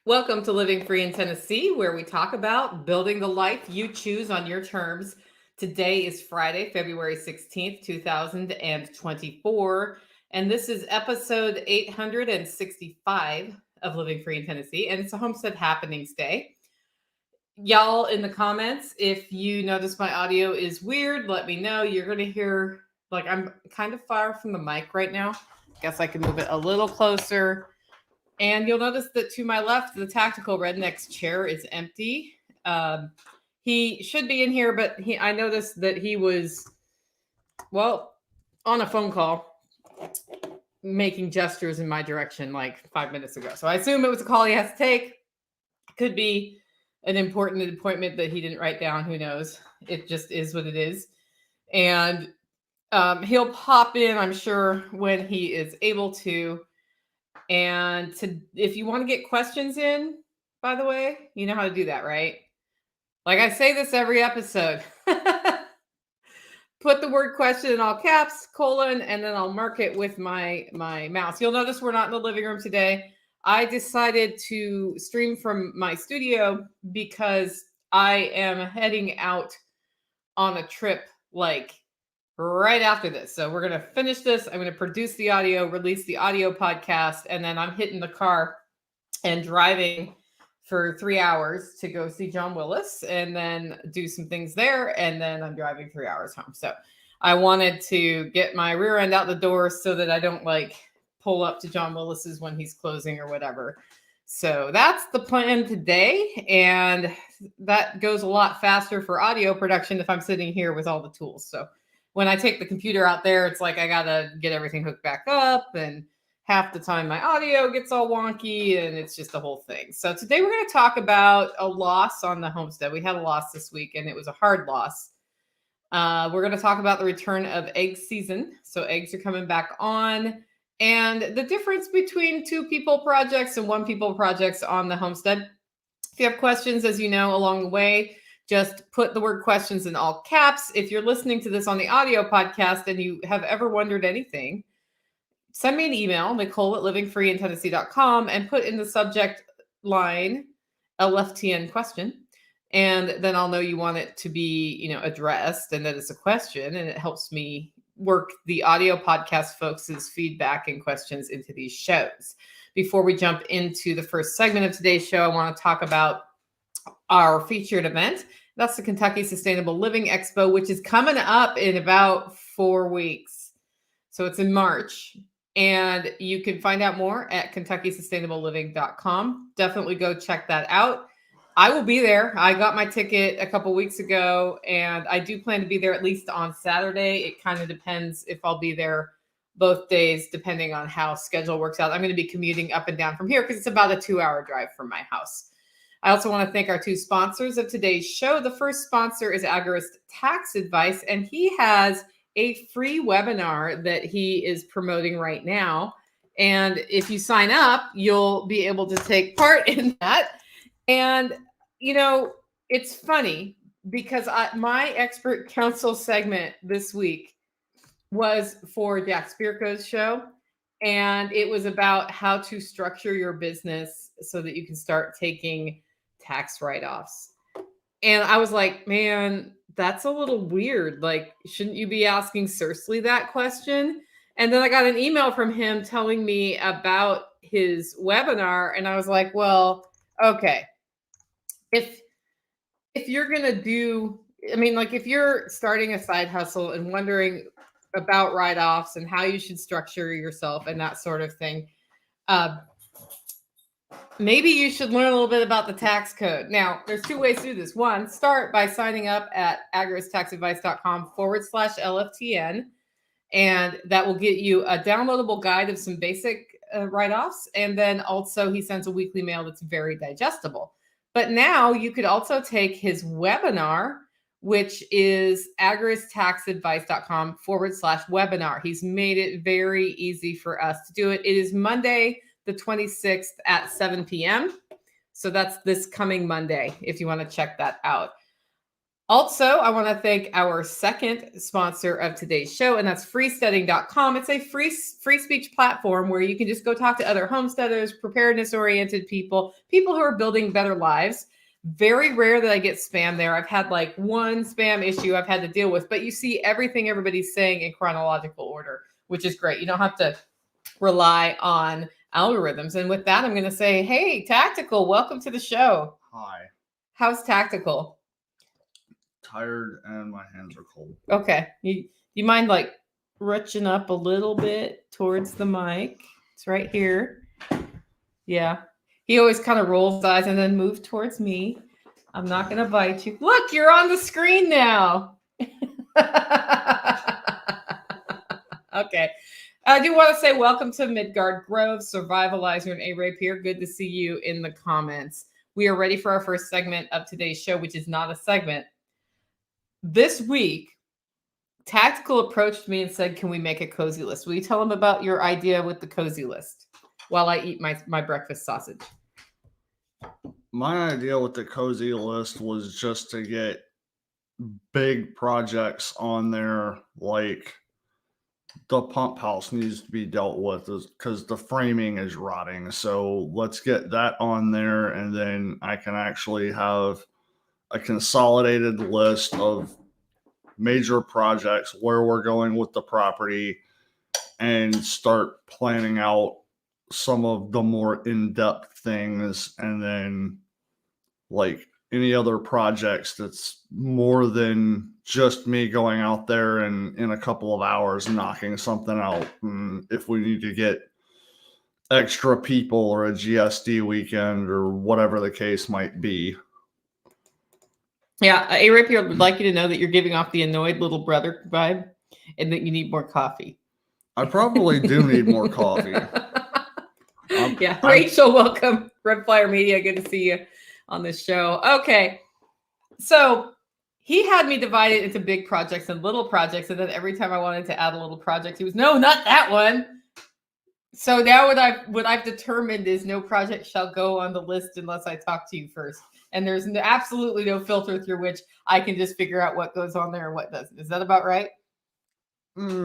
Welcome to Living Free in Tennessee, where we talk about building the life you choose on your terms. Today is Friday, February 16th, 2024, and this is episode 865 of Living Free in Tennessee, and it's a Homestead Happenings Day. Y'all in the comments, if you notice my audio is weird, let me know. You're going to hear, like, I'm kind of far from the mic right now. Guess I can move it a little closer. And you'll notice that to my left, the Tactical Redneck's chair is empty. He should be in here, but I noticed that he was, on a phone call making gestures in my direction like 5 minutes ago. So I assume it was a call he has to take. Could be an important appointment that he didn't write down. Who knows? It just is what it is. And he'll pop in, I'm sure, when he is able to. And if you want to get questions in, by the way, you know how to do that, right? Like I say this every episode. Put the word question in all caps, colon, and then I'll mark it with my mouse. You'll notice we're not in the living room today. I decided to stream from my studio because I am heading out on a trip like right after this. So we're going to finish this. I'm going to produce the audio, release the audio podcast, and then I'm hitting the car and driving for 3 hours to go see John Willis and then do some things there. And then I'm driving 3 hours home. So I wanted to get my rear end out the door so that I don't like pull up to John Willis's when he's closing or whatever. So that's the plan today. And that goes a lot faster for audio production if I'm sitting here with all the tools. So when I take the computer out there, it's like I got to get everything hooked back up, and half the time my audio gets all wonky, and it's just a whole thing. So today we're going to talk about a loss on the homestead. We had a loss this week, and it was a hard loss. We're going to talk about the return of egg season. So eggs are coming back on, and the difference between 2 people projects and 1 people projects on the homestead. If you have questions, as you know, along the way, just put the word questions in all caps. If you're listening to this on the audio podcast and you have ever wondered anything, send me an email, Nicole@livingfreeintennessee.com, and put in the subject line LFTN question. And then I'll know you want it to be, addressed and that it's a question, and it helps me work the audio podcast folks' feedback and questions into these shows. Before we jump into the first segment of today's show, I want to talk about our featured event. That's the Kentucky Sustainable Living Expo, which is coming up in about 4 weeks. So it's in March. And you can find out more at KentuckySustainableLiving.com. Definitely go check that out. I will be there. I got my ticket a couple weeks ago, and I do plan to be there at least on Saturday. It kind of depends if I'll be there both days, depending on how schedule works out. I'm going to be commuting up and down from here because it's about a 2-hour drive from my house. I also want to thank our 2 sponsors of today's show. The first sponsor is Agorist Tax Advice, and he has a free webinar that he is promoting right now. And if you sign up, you'll be able to take part in that. And, it's funny because my expert counsel segment this week was for Jack Spirko's show. And it was about how to structure your business so that you can start taking tax write-offs. And I was like, man, that's a little weird. Like, shouldn't you be asking Cersei that question? And then I got an email from him telling me about his webinar. And I was like, well, okay. If you're going to if you're starting a side hustle and wondering about write-offs and how you should structure yourself and that sort of thing, maybe you should learn a little bit about the tax code. Now, there's 2 ways to do this. One, start by signing up at agoristaxadvice.com/LFTN. And that will get you a downloadable guide of some basic write-offs. And then also he sends a weekly mail that's very digestible. But now you could also take his webinar, which is agoristaxadvice.com/webinar. He's made it very easy for us to do it. It is Monday, the 26th at 7 p.m. So that's this coming Monday, if you want to check that out. Also, I want to thank our second sponsor of today's show, and that's freesteading.com. It's a free speech platform where you can just go talk to other homesteaders, preparedness-oriented people who are building better lives. Very rare that I get spam there. I've had like one spam issue I've had to deal with, but you see everything everybody's saying in chronological order, which is great. You don't have to rely on algorithms. And with that, I'm going to say, hey, Tactical, welcome to the show. Hi. How's Tactical? Tired and my hands are cold. Okay. You mind like reaching up a little bit towards the mic? It's right here. Yeah. He always kind of rolls his eyes and then moves towards me. I'm not going to bite you. Look, you're on the screen now. Okay. I do want to say welcome to Midgard Grove, Survivalizer, and A-Rape here. Good to see you in the comments. We are ready for our first segment of today's show, which is not a segment. This week, Tactical approached me and said, can we make a cozy list? Will you tell him about your idea with the cozy list while I eat my breakfast sausage? My idea with the cozy list was just to get big projects on there, like the pump house needs to be dealt with because the framing is rotting. So let's get that on there, and then I can actually have a consolidated list of major projects, where we're going with the property, and start planning out some of the more in-depth things. And then like any other projects that's more than just me going out there and in a couple of hours knocking something out. And if we need to get extra people or a GSD weekend or whatever the case might be. Yeah, A-Rip here would like you to know that you're giving off the annoyed little brother vibe and that you need more coffee. I probably do need more coffee. Yeah, Rachel, welcome. Red Flyer Media, good to see you on this show. Okay, so he had me divided into big projects and little projects, and then every time I wanted to add a little project, he was, no, not that one. So now what I've determined is no project shall go on the list unless I talk to you first. And there's absolutely no filter through which I can just figure out what goes on there and what doesn't. Is that about right? What?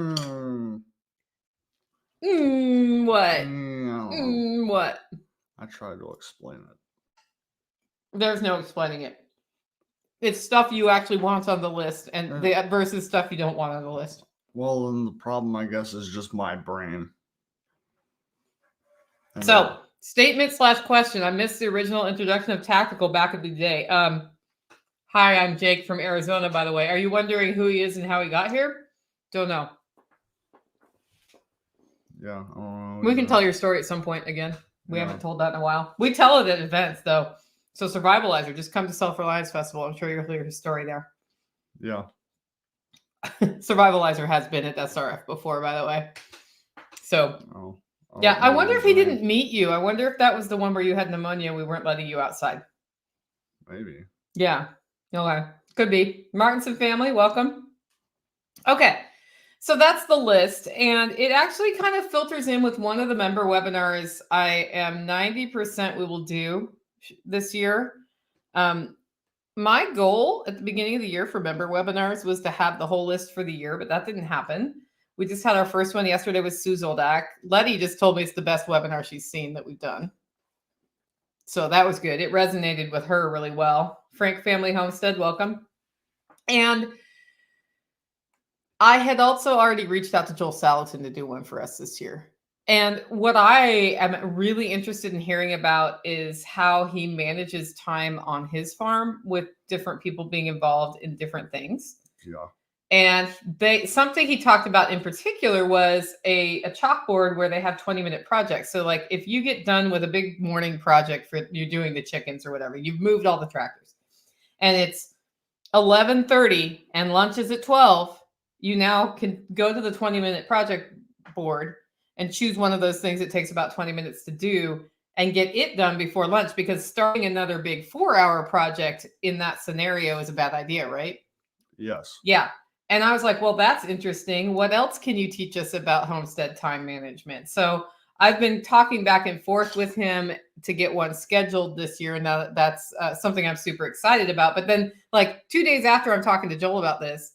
What? I tried to explain it. There's no explaining it. It's stuff you actually want on the list and versus stuff you don't want on the list. Well, then the problem, I guess, is just my brain. So, statement/question. I missed the original introduction of Tactical back in the day. Hi, I'm Jake from Arizona, by the way. Are you wondering who he is and how he got here? Don't know. Yeah. We can tell your story at some point again. We haven't told that in a while. We tell it at events, though. So, Survivalizer, just come to Self-Reliance Festival. I'm sure you'll hear his story there. Yeah. Survivalizer has been at SRF before, by the way. So, yeah, I wonder if he didn't meet you. I wonder if that was the one where you had pneumonia and we weren't letting you outside. Maybe. Yeah. Okay. Could be. Martinson family, welcome. Okay. So that's the list. And it actually kind of filters in with one of the member webinars I am 90% we will do this year. My goal at the beginning of the year for member webinars was to have the whole list for the year, but that didn't happen. We just had our first one yesterday with Sue Zoldak. Letty just told me it's the best webinar she's seen that we've done. So that was good. It resonated with her really well. Frank Family Homestead, welcome. And I had also already reached out to Joel Salatin to do one for us this year. And what I am really interested in hearing about is how he manages time on his farm with different people being involved in different things. Yeah. And something he talked about in particular was a chalkboard where they have 20-minute projects. So like if you get done with a big morning project for you're doing the chickens or whatever, you've moved all the tractors and it's 11:30 and lunch is at 12, you now can go to the 20-minute project board and choose one of those things that takes about 20 minutes to do and get it done before lunch, because starting another big 4-hour project in that scenario is a bad idea, right? Yes. Yeah. And I was like, well, that's interesting. What else can you teach us about homestead time management? So I've been talking back and forth with him to get one scheduled this year. And now that's something I'm super excited about. But then like 2 days after I'm talking to Joel about this,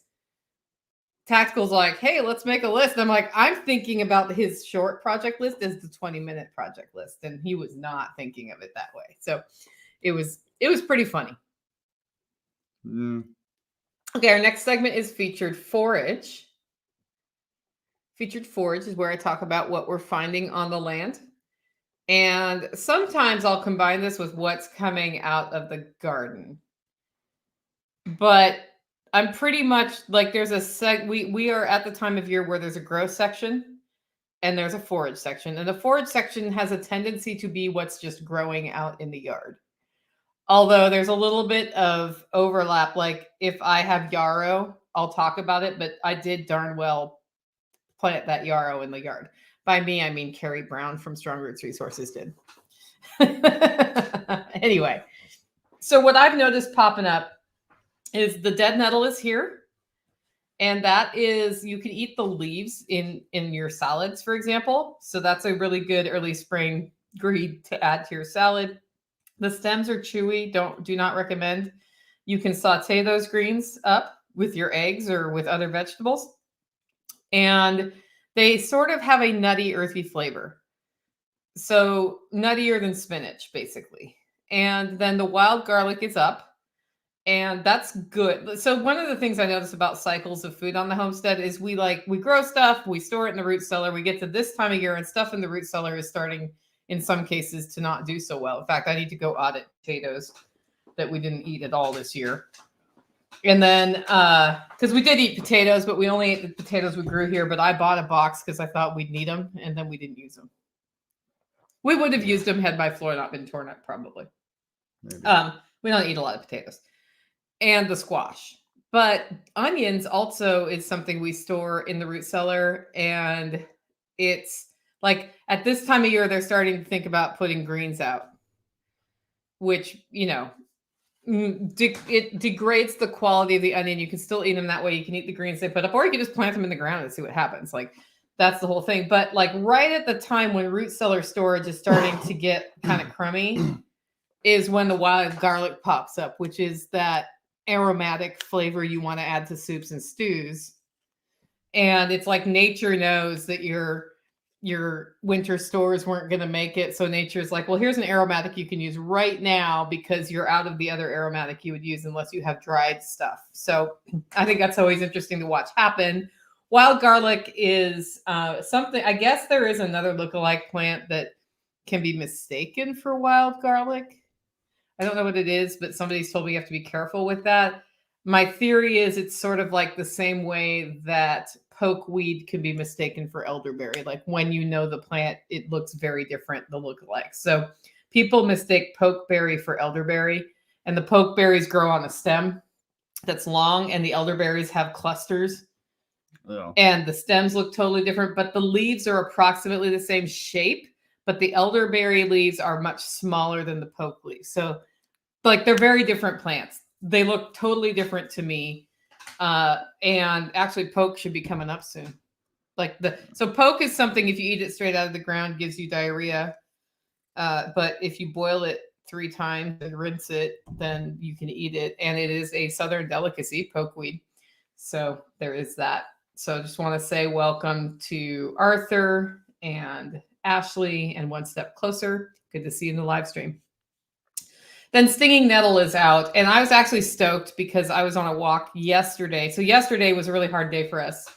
Tactical's like, hey, let's make a list. And I'm like, I'm thinking about his short project list as the 20-minute project list. And he was not thinking of it that way. So it was pretty funny. Okay, our next segment is featured forage. Featured forage is where I talk about what we're finding on the land. And sometimes I'll combine this with what's coming out of the garden. But I'm pretty much like there's a we are at the time of year where there's a grow section and there's a forage section. And the forage section has a tendency to be what's just growing out in the yard. Although there's a little bit of overlap. Like if I have yarrow, I'll talk about it, but I did darn well plant that yarrow in the yard. By me, I mean Carrie Brown from Strong Roots Resources did. Anyway, so what I've noticed popping up is the dead nettle is here. And that is, you can eat the leaves in your salads, for example. So that's a really good early spring green to add to your salad. The stems are chewy. Do not recommend. You can saute those greens up with your eggs or with other vegetables. And they sort of have a nutty, earthy flavor. So nuttier than spinach, basically. And then the wild garlic is up. And that's good. So one of the things I notice about cycles of food on the homestead is we grow stuff, we store it in the root cellar. We get to this time of year and stuff in the root cellar is starting in some cases to not do so well. In fact, I need to go audit potatoes that we didn't eat at all this year. And then, because we did eat potatoes, but we only ate the potatoes we grew here. But I bought a box because I thought we'd need them, and then we didn't use them. We would have used them had my floor not been torn up, probably. We don't eat a lot of potatoes. And the squash. But onions also is something we store in the root cellar. And it's like at this time of year, they're starting to think about putting greens out, which, it degrades the quality of the onion. You can still eat them that way. You can eat the greens they put up, or you can just plant them in the ground and see what happens. Like that's the whole thing. But like right at the time when root cellar storage is starting to get kind of crummy is when the wild garlic pops up, which is that aromatic flavor you want to add to soups and stews. And it's like nature knows that your winter stores weren't going to make it. So nature's like, well, here's an aromatic you can use right now because you're out of the other aromatic you would use unless you have dried stuff. So I think that's always interesting to watch happen. Wild garlic is something, I guess there is another lookalike plant that can be mistaken for wild garlic. I don't know what it is, but somebody's told me you have to be careful with that. My theory is it's sort of like the same way that pokeweed can be mistaken for elderberry. Like when you know the plant, it looks very different, the lookalike. So people mistake pokeberry for elderberry, and the pokeberries grow on a stem that's long, and the elderberries have clusters. Yeah. And the stems look totally different, but the leaves are approximately the same shape. But the elderberry leaves are much smaller than the poke leaves. So like they're very different plants. They look totally different to me. And actually poke should be coming up soon. So poke is something, if you eat it straight out of the ground, gives you diarrhea. But if you boil it 3 times and rinse it, then you can eat it. And it is a southern delicacy, pokeweed. So there is that. So I just want to say welcome to Arthur and Ashley and One Step Closer. Good to see you in the live stream. Then stinging nettle is out. And I was actually stoked because I was on a walk yesterday. So yesterday was a really hard day for us.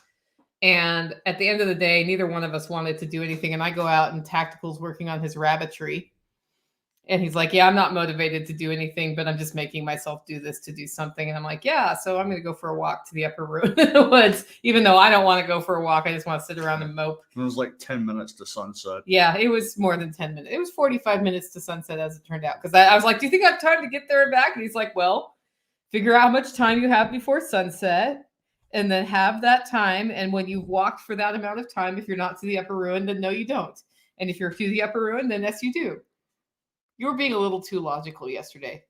And at the end of the day, neither one of us wanted to do anything. And I go out and Tactical's working on his rabbitry. And he's like, yeah, I'm not motivated to do anything, but I'm just making myself do this to do something. And I'm like, yeah, so I'm going to go for a walk to the upper room in the woods, even though I don't want to go for a walk. I just want to sit around and mope. It was like 10 minutes to sunset. Yeah, it was more than 10 minutes. It was 45 minutes to sunset, as it turned out. Because I was like, do you think I have time to get there and back? And he's like, well, figure out how much time you have before sunset and then have that time. And when you've walked for that amount of time, if you're not to the upper ruin, then no, you don't. And if you're to the upper ruin, then yes, you do. You were being a little too logical yesterday.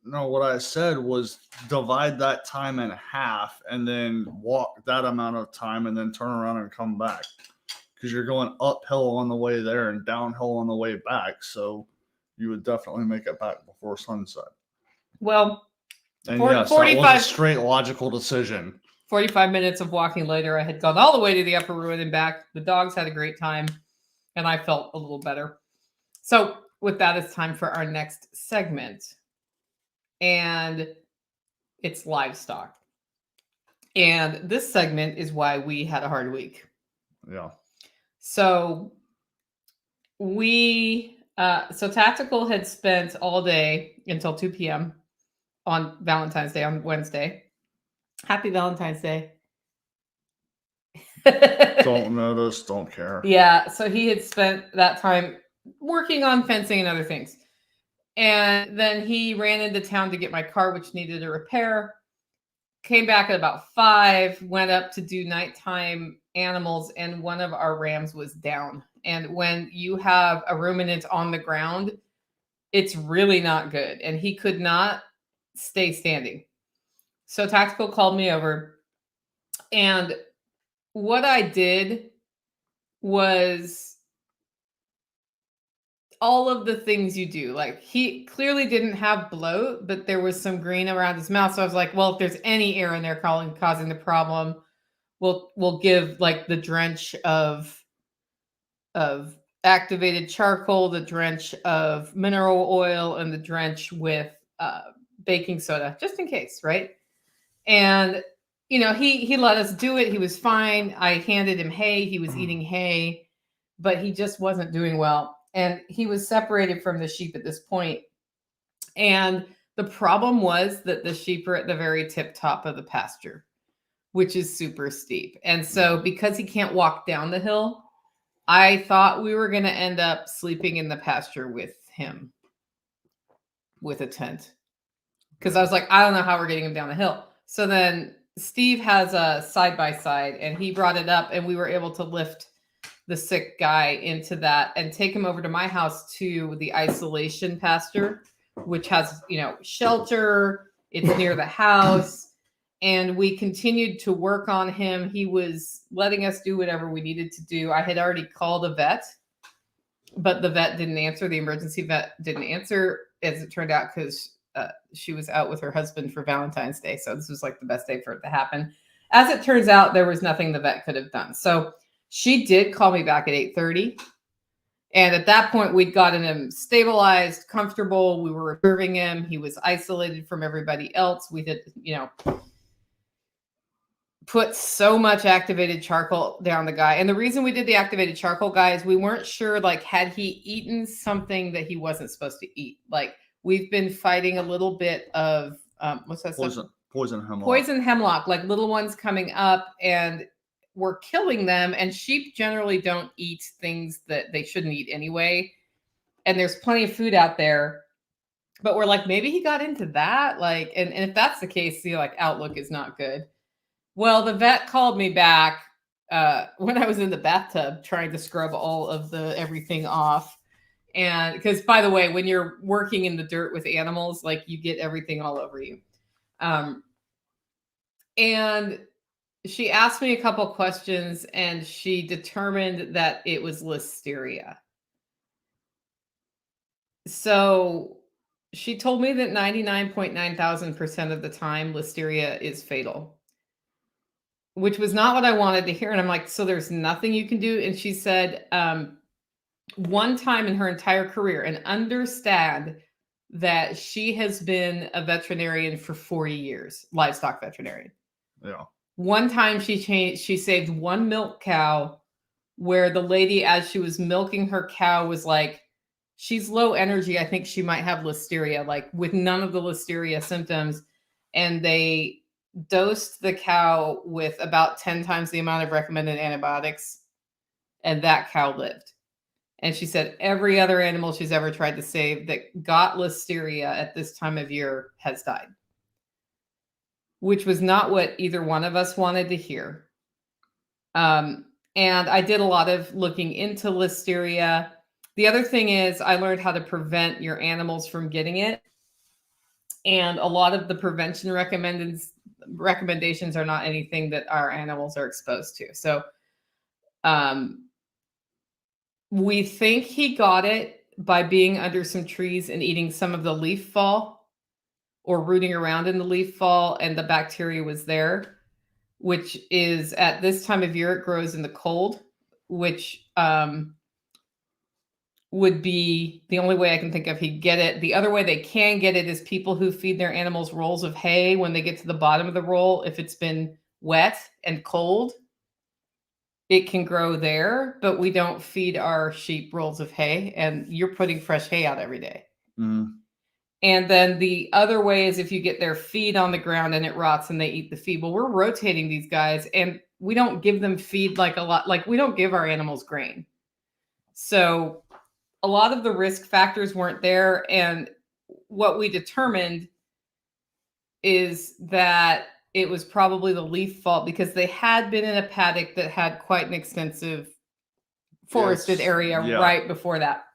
No, what I said was divide that time in half and then walk that amount of time and then turn around and come back. because you're going uphill on the way there and downhill on the way back. So you would definitely make it back before sunset. Well, and yes, that was a straight logical decision. 45 minutes of walking later, I had gone all the way to the upper ruin and back. The dogs had a great time, and I felt a little better. So with that, it's time for our next segment. And it's livestock. And this segment is why we had a hard week. Yeah. So Tactical had spent all day until 2 p.m. on Valentine's Day on Wednesday. Happy Valentine's Day. Don't notice, don't care. Yeah, so he had spent that time working on fencing and other things. And then he ran into town to get my car, which needed a repair. Came back at about 5, went up to do nighttime animals, and one of our rams was down. And when you have a ruminant on the ground, it's really not good. And he could not stay standing. So Tactical called me over, and what I did was all of the things you do. Like, he clearly didn't have bloat, but there was some green around his mouth. So I was like, well, if there's any air in there causing the problem, we'll give like the drench of activated charcoal, the drench of mineral oil, and the drench with baking soda, just in case, right? And he let us do it. He was fine. I handed him hay. He was eating hay, but he just wasn't doing well. And he was separated from the sheep at this point. And the problem was that the sheep are at the very tip top of the pasture, which is super steep. And so because he can't walk down the hill, I thought we were going to end up sleeping in the pasture with him with a tent. Because I was like, I don't know how we're getting him down the hill. So then Steve has a side-by-side, and he brought it up, and we were able to lift the sick guy into that and take him over to my house to the isolation pasture, which has, shelter. It's near the house. And we continued to work on him. He was letting us do whatever we needed to do. I had already called a vet, but the vet didn't answer. The emergency vet didn't answer, as it turned out, because she was out with her husband for Valentine's Day. So this was like the best day for it to happen. As it turns out, there was nothing the vet could have done. So she did call me back at 8:30. And at that point, we'd gotten him stabilized, comfortable. We were observing him. He was isolated from everybody else. We had, put so much activated charcoal down the guy. And the reason we did the activated charcoal, guys, we weren't sure, like, had he eaten something that he wasn't supposed to eat? Like, we've been fighting a little bit of, what's that stuff? Poison hemlock. Poison hemlock, like little ones coming up, and we're killing them. And sheep generally don't eat things that they shouldn't eat anyway. And there's plenty of food out there. But we're like, maybe he got into that. Like, and if that's the case, the outlook is not good. Well, the vet called me back when I was in the bathtub trying to scrub all of everything off. And because, by the way, when you're working in the dirt with animals, like, you get everything all over you. And she asked me a couple questions, and she determined that it was listeria. So she told me that 99,900% of the time, listeria is fatal, which was not what I wanted to hear. And I'm like, so there's nothing you can do? And she said, one time in her entire career, and understand that she has been a veterinarian for 40 years, livestock veterinarian. Yeah. One time she saved one milk cow, where the lady, as she was milking her cow, was like, she's low energy. I think she might have listeria, like, with none of the listeria symptoms. And they dosed the cow with about 10 times the amount of recommended antibiotics, and that cow lived. And she said every other animal she's ever tried to save that got listeria at this time of year has died, which was not what either one of us wanted to hear. And I did a lot of looking into listeria. The other thing is, I learned how to prevent your animals from getting it. And a lot of the prevention recommendations are not anything that our animals are exposed to. So We think he got it by being under some trees and eating some of the leaf fall or rooting around in the leaf fall, and the bacteria was there, which is at this time of year, it grows in the cold, which would be the only way I can think of he'd get it. The other way they can get it is people who feed their animals rolls of hay. When they get to the bottom of the roll, if it's been wet and cold, it can grow there, but we don't feed our sheep rolls of hay, and you're putting fresh hay out every day. Mm. And then the other way is if you get their feed on the ground and it rots and they eat the feed. Well, we're rotating these guys, and we don't give them feed like a lot. Like, we don't give our animals grain. So a lot of the risk factors weren't there. And what we determined is that it was probably the leaf fault, because they had been in a paddock that had quite an extensive forested area right before that.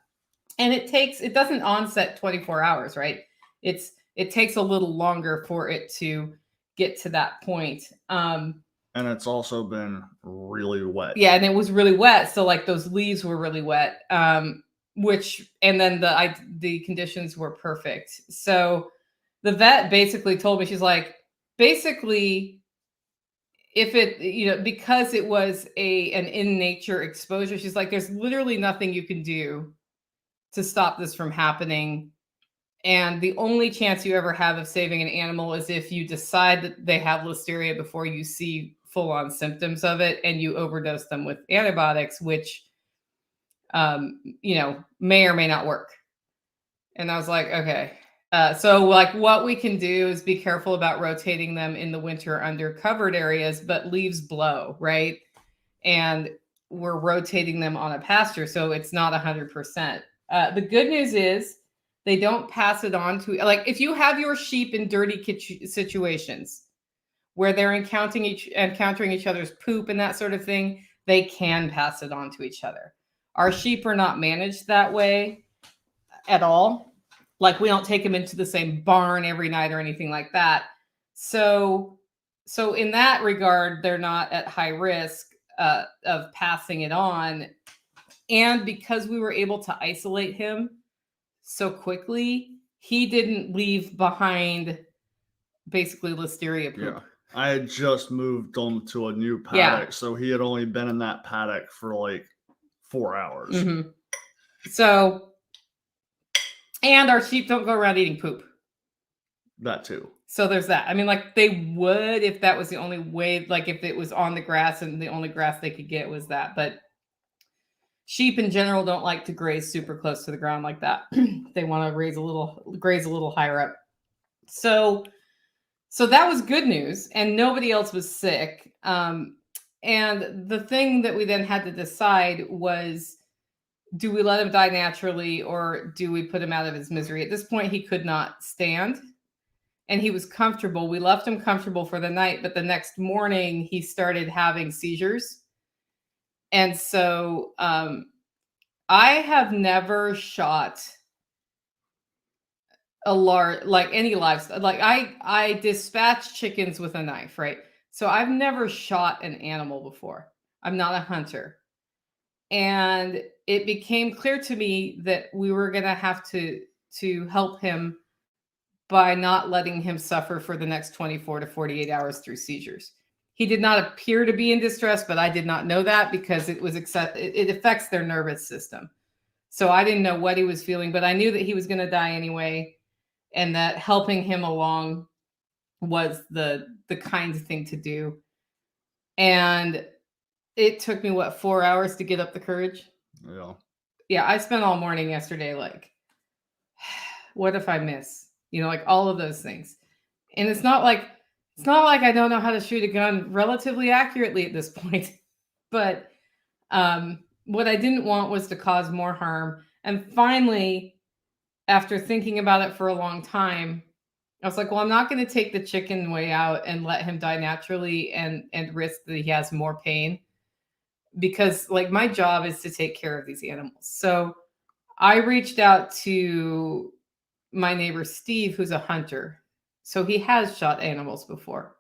And it doesn't onset 24 hours, right? It takes a little longer for it to get to that point. And it's also been really wet. Yeah, and it was really wet. So like those leaves were really wet. And then the conditions were perfect. So the vet basically told me, she's like, basically, if it, because it was an in nature exposure, she's like, there's literally nothing you can do to stop this from happening. And the only chance you ever have of saving an animal is if you decide that they have listeria before you see full on symptoms of it, and you overdose them with antibiotics, which, may or may not work. And I was like, okay. So like what we can do is be careful about rotating them in the winter under covered areas, but leaves blow, right? And we're rotating them on a pasture, so it's not 100%. The good news is they don't pass it on to, like, if you have your sheep in dirty situations where they're encountering each other's poop and that sort of thing, they can pass it on to each other. Our sheep are not managed that way at all. Like, we don't take them into the same barn every night or anything like that. So in that regard, they're not at high risk of passing it on. And because we were able to isolate him so quickly, he didn't leave behind basically listeria poop. Yeah. I had just moved on to a new paddock, so he had only been in that paddock for like 4 hours. Mm-hmm. So, and our sheep don't go around eating poop. That too. So there's that. I mean, like, they would if that was the only way, like if it was on the grass and the only grass they could get was that. But sheep in general don't like to graze super close to the ground like that. They want to graze a little higher up. So that was good news, and nobody else was sick. And the thing that we then had to decide was, do we let him die naturally, or do we put him out of his misery? At this point, he could not stand, and he was comfortable. We left him comfortable for the night, but the next morning he started having seizures. And so I have never shot any livestock. Like, I dispatch chickens with a knife, right? So I've never shot an animal before. I'm not a hunter. And it became clear to me that we were going to have to help him by not letting him suffer for the next 24 to 48 hours through seizures. He did not appear to be in distress, but I did not know that, because it affects their nervous system. So I didn't know what he was feeling, but I knew that he was going to die anyway, and that helping him along was the kind thing to do. And it took me 4 hours to get up the courage. Yeah, I spent all morning yesterday like, what if I miss? Like all of those things. And it's not like I don't know how to shoot a gun relatively accurately at this point. But what I didn't want was to cause more harm. And finally, after thinking about it for a long time, I was like, well, I'm not going to take the chicken way out and let him die naturally and risk that he has more pain, because like my job is to take care of these animals. So I reached out to my neighbor, Steve, who's a hunter. So he has shot animals before.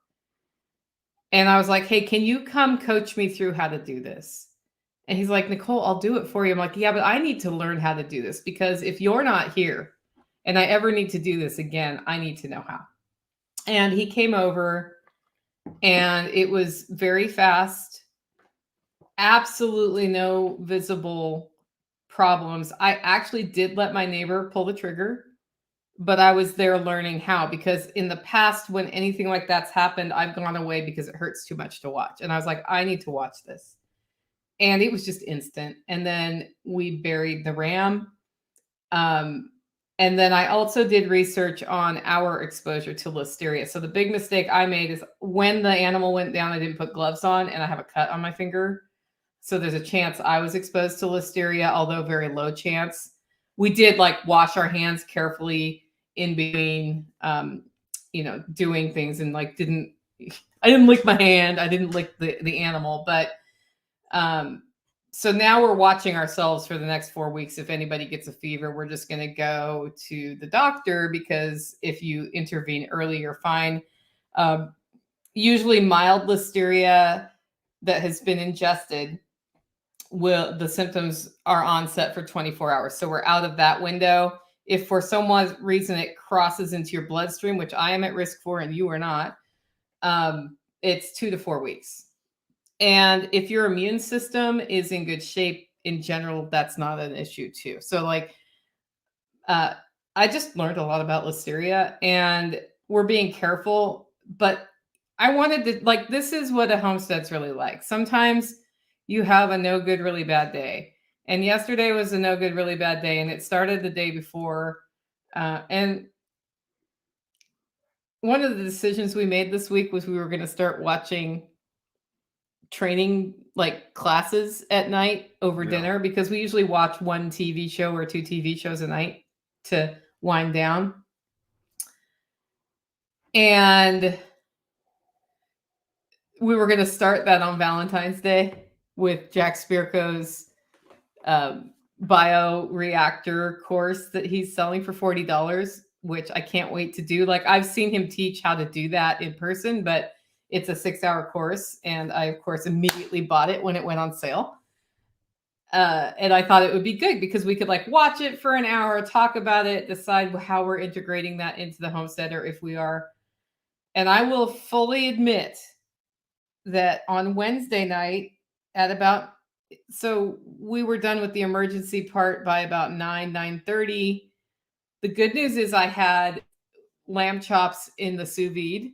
And I was like, hey, can you come coach me through how to do this? And he's like, Nicole, I'll do it for you. I'm like, yeah, but I need to learn how to do this, because if you're not here and I ever need to do this again, I need to know how. And he came over, and it was very fast, absolutely no visible problems. I actually did let my neighbor pull the trigger, but I was there learning how, because in the past, when anything like that's happened, I've gone away because it hurts too much to watch. And I was like, I need to watch this. And it was just instant. And then we buried the ram. And then I also did research on our exposure to listeria. So the big mistake I made is when the animal went down, I didn't put gloves on, and I have a cut on my finger. So there's a chance I was exposed to listeria, although very low chance. We did like wash our hands carefully in between, doing things, and like I didn't lick my hand. I didn't lick the animal, but so now we're watching ourselves for the next 4 weeks. If anybody gets a fever, we're just going to go to the doctor, because if you intervene early, you're fine. Usually mild listeria that has been ingested, the symptoms are onset for 24 hours. So we're out of that window. If for some reason it crosses into your bloodstream, which I am at risk for and you are not, it's 2 to 4 weeks. And if your immune system is in good shape in general, that's not an issue too. So like, I just learned a lot about listeria, and we're being careful, but I wanted to, like, this is what a homestead's really like. Sometimes you have a no good, really bad day. And yesterday was a no good, really bad day. And it started the day before. And one of the decisions we made this week was we were going to start watching training like classes at night over dinner, because we usually watch 1 TV show or 2 TV shows a night to wind down. And we were going to start that on Valentine's Day with Jack Spirko's bioreactor course that he's selling for $40, which I can't wait to do. Like, I've seen him teach how to do that in person, but it's a 6-hour course. And I, of course, immediately bought it when it went on sale. And I thought it would be good because we could like watch it for an hour, talk about it, decide how we're integrating that into the homestead, or if we are. And I will fully admit that on Wednesday night at about, so we were done with the emergency part by about 9:30. The good news is I had lamb chops in the sous vide.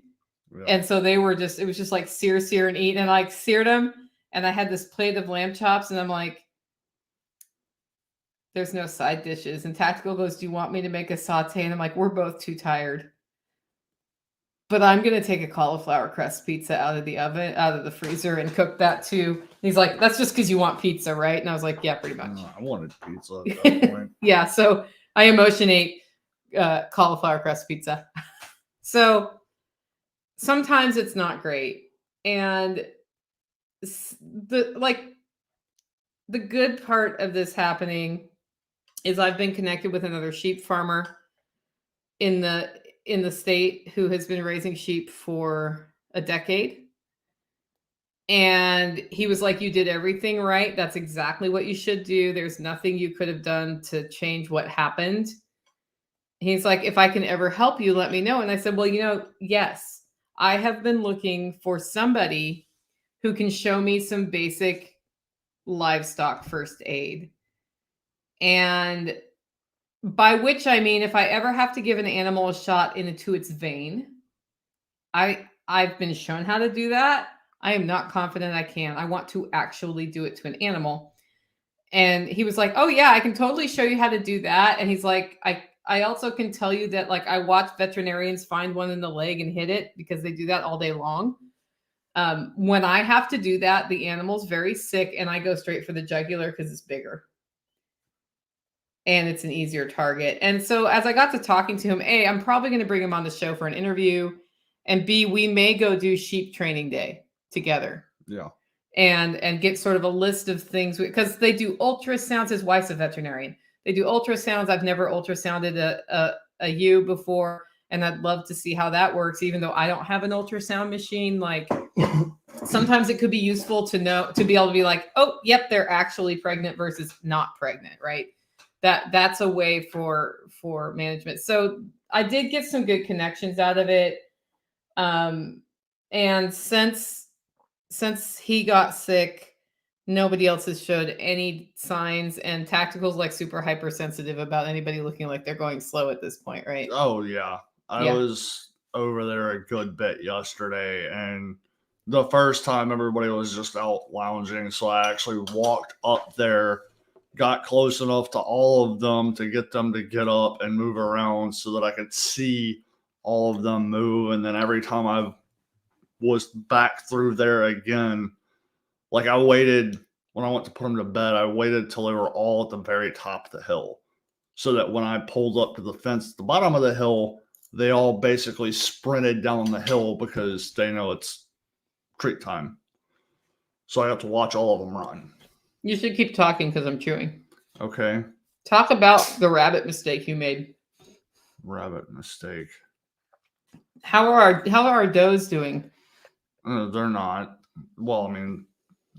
Yeah. And so they were just, it was just like sear, and eat. And I like seared them. And I had this plate of lamb chops, and I'm like, there's no side dishes. And Tactical goes, do you want me to make a saute? And I'm like, we're both too tired. But I'm going to take a cauliflower crust pizza out of the oven, out of the freezer, and cook that too. And he's like, that's just because you want pizza, right? And I was like, yeah, pretty much. I wanted pizza at that point. Yeah, so I emotionate cauliflower crust pizza. So sometimes it's not great. And the good part of this happening is I've been connected with another sheep farmer in the state who has been raising sheep for a decade. And he was like, you did everything right. That's exactly what you should do. There's nothing you could have done to change what happened. He's like, if I can ever help you, let me know. And I said, well, yes, I have been looking for somebody who can show me some basic livestock first aid. And by which I mean, if I ever have to give an animal a shot into its vein, I've been shown how to do that. I am not confident I can. I want to actually do it to an animal. And he was like, oh yeah, I can totally show you how to do that. And he's like, I also can tell you that, like, I watch veterinarians find one in the leg and hit it, because they do that all day long. When I have to do that, the animal's very sick, and I go straight for the jugular because it's bigger and it's an easier target. And so as I got to talking to him, A, I'm probably going to bring him on the show for an interview, and B, we may go do sheep training day together. Yeah. And get sort of a list of things, because they do ultrasounds. His wife's a veterinarian. They do ultrasounds. I've never ultrasounded a ewe before, and I'd love to see how that works, even though I don't have an ultrasound machine like sometimes it could be useful to know, to be able to be like, oh, yep, they're actually pregnant versus not pregnant, right? That's a way for management. So I did get some good connections out of it. And since he got sick, nobody else has showed any signs, and Tactical's like super hypersensitive about anybody looking like they're going slow at this point, right? Oh yeah. I Yeah. was over there a good bit yesterday, and the first time everybody was just out lounging, so I actually walked up there, got close enough to all of them to get them to get up and move around so that I could see all of them move. And then every time I was back through there again, like I waited when I went to put them to bed, I waited till they were all at the very top of the hill, so that when I pulled up to the fence at the bottom of the hill, they all basically sprinted down the hill because they know it's treat time. So I have to watch all of them run. You should keep talking because I'm chewing. Okay. Talk about the rabbit mistake you made. Rabbit mistake. How are our does doing? They're not. Well, I mean,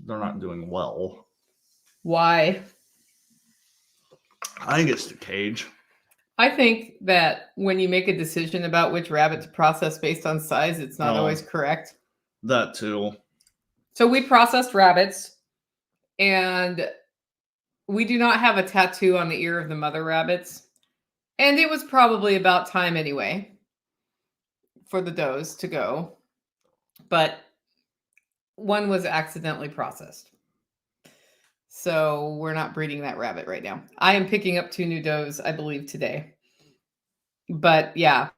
they're not doing well. Why? I think it's the cage. I think that when you make a decision about which rabbit to process based on size, it's not always correct. That too. So we processed rabbits, and we do not have a tattoo on the ear of the mother rabbits. And it was probably about time anyway for the does to go. But one was accidentally processed. So we're not breeding that rabbit right now. I am picking up 2 new does, I believe, today. But yeah,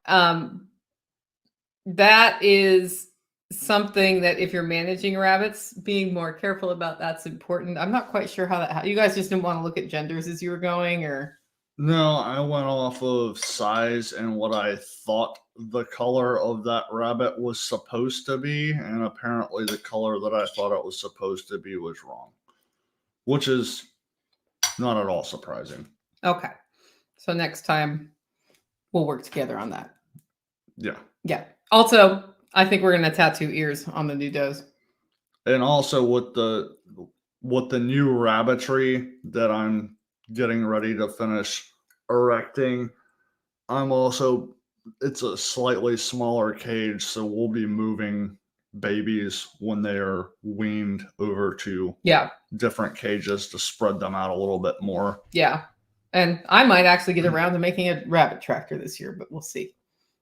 that is something that if you're managing rabbits, being more careful about that's important. I'm not quite sure how you guys just didn't want to look at genders as you were going, or No, I went off of size and what I thought the color of that rabbit was supposed to be, and apparently the color that I thought it was supposed to be was wrong, which is not at all surprising. Okay. So next time we'll work together on that. Yeah. Yeah. Also, I think we're going to tattoo ears on the new does. And also with the new rabbitry that I'm getting ready to finish erecting, it's a slightly smaller cage, so we'll be moving babies when they are weaned over to different cages to spread them out a little bit more. Yeah. And I might actually get around to making a rabbit tractor this year, but we'll see.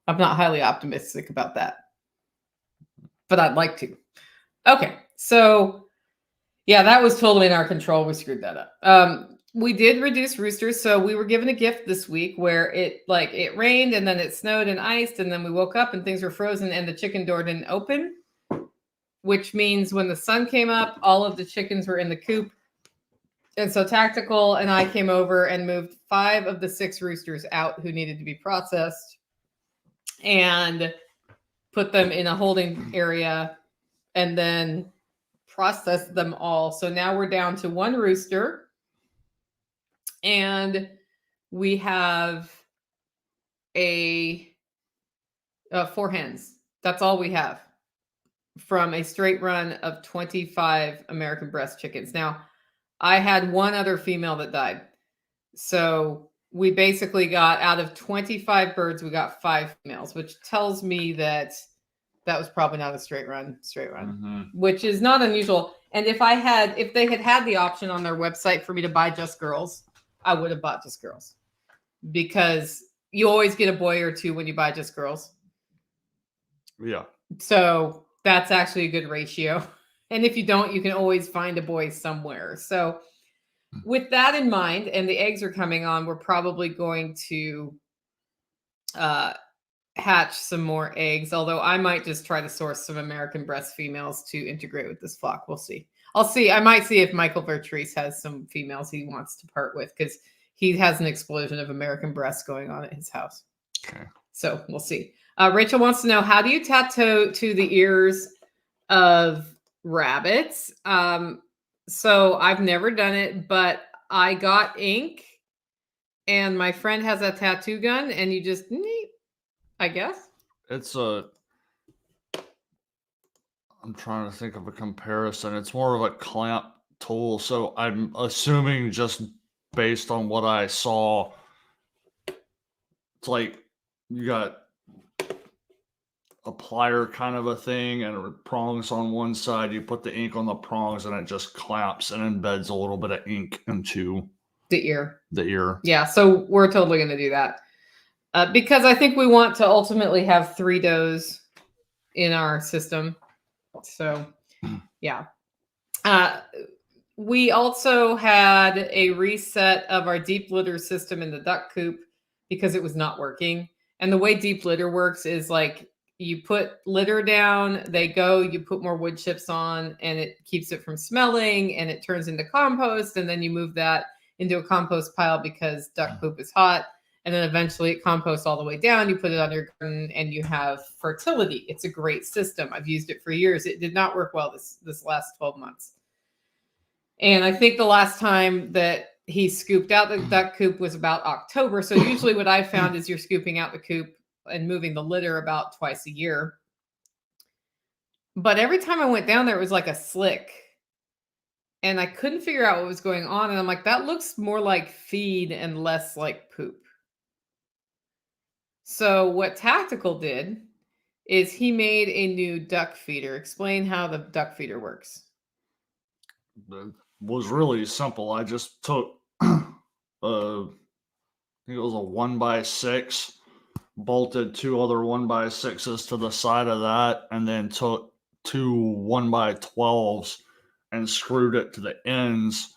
I'm not highly optimistic about that, but I'd like to. Okay. So yeah, that was totally in our control. We screwed that up. We did reduce roosters. So we were given a gift this week where it rained and then it snowed and iced, and then we woke up and things were frozen and the chicken door didn't open, which means when the sun came up, all of the chickens were in the coop. And so Tactical and I came over and moved 5 of the 6 roosters out who needed to be processed and put them in a holding area and then processed them all. So now we're down to 1 rooster, and we have 4 hens. That's all we have from a straight run of 25 American breast chickens. Now, I had 1 other female that died. So we basically got, out of 25 birds, we got 5 females, which tells me that was probably not a straight run, which is not unusual. And if they had the option on their website for me to buy just girls, I would have bought just girls, because you always get a boy or 2 when you buy just girls. Yeah. So that's actually a good ratio. And if you don't, you can always find a boy somewhere. So with that in mind, and the eggs are coming on, we're probably going to hatch some more eggs, although I might just try to source some American breast females to integrate with this flock. We'll see. I'll see. I might see if Michael Vertrees has some females he wants to part with, because he has an explosion of American breasts going on at his house. Okay. So we'll see. Rachel wants to know, how do you tattoo to the ears of rabbits? So I've never done it, but I got ink, and my friend has a tattoo gun, and you just, I guess. I'm trying to think of a comparison. It's more of a clamp tool. So I'm assuming just based on what I saw, it's like you got a plier kind of a thing and prongs on one side. You put the ink on the prongs and it just clamps and embeds a little bit of ink into The ear. the ear. Yeah, so we're totally going to do that. Because I think we want to ultimately have 3 does in our system. So, yeah. We also had a reset of our deep litter system in the duck coop because it was not working. And the way deep litter works is like you put litter down, they go, you put more wood chips on, and it keeps it from smelling, and it turns into compost. And then you move that into a compost pile because duck poop is hot. And then eventually it composts all the way down. You put it on your garden and you have fertility. It's a great system. I've used it for years. It did not work well this last 12 months. And I think the last time that he scooped out the duck coop was about October. So usually what I found is you're scooping out the coop and moving the litter about twice a year. But every time I went down there, it was like a slick. And I couldn't figure out what was going on. And I'm like, that looks more like feed and less like poop. So what Tactical did is he made a new duck feeder. Explain how the duck feeder works. It was really simple. I just took, I think it was a 1x6, bolted 2 other 1x6s to the side of that, and then took 2 1x12s and screwed it to the ends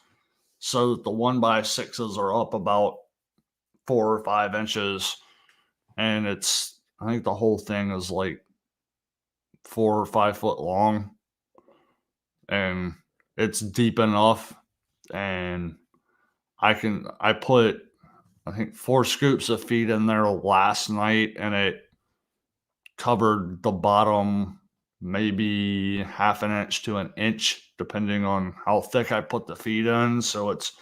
so that the 1x6s are up about 4 or 5 inches. And I think the whole thing is like 4 or 5 foot long, and it's deep enough. And I put, I think, 4 scoops of feed in there last night, and it covered the bottom maybe half an inch to an inch, depending on how thick I put the feed in. So it's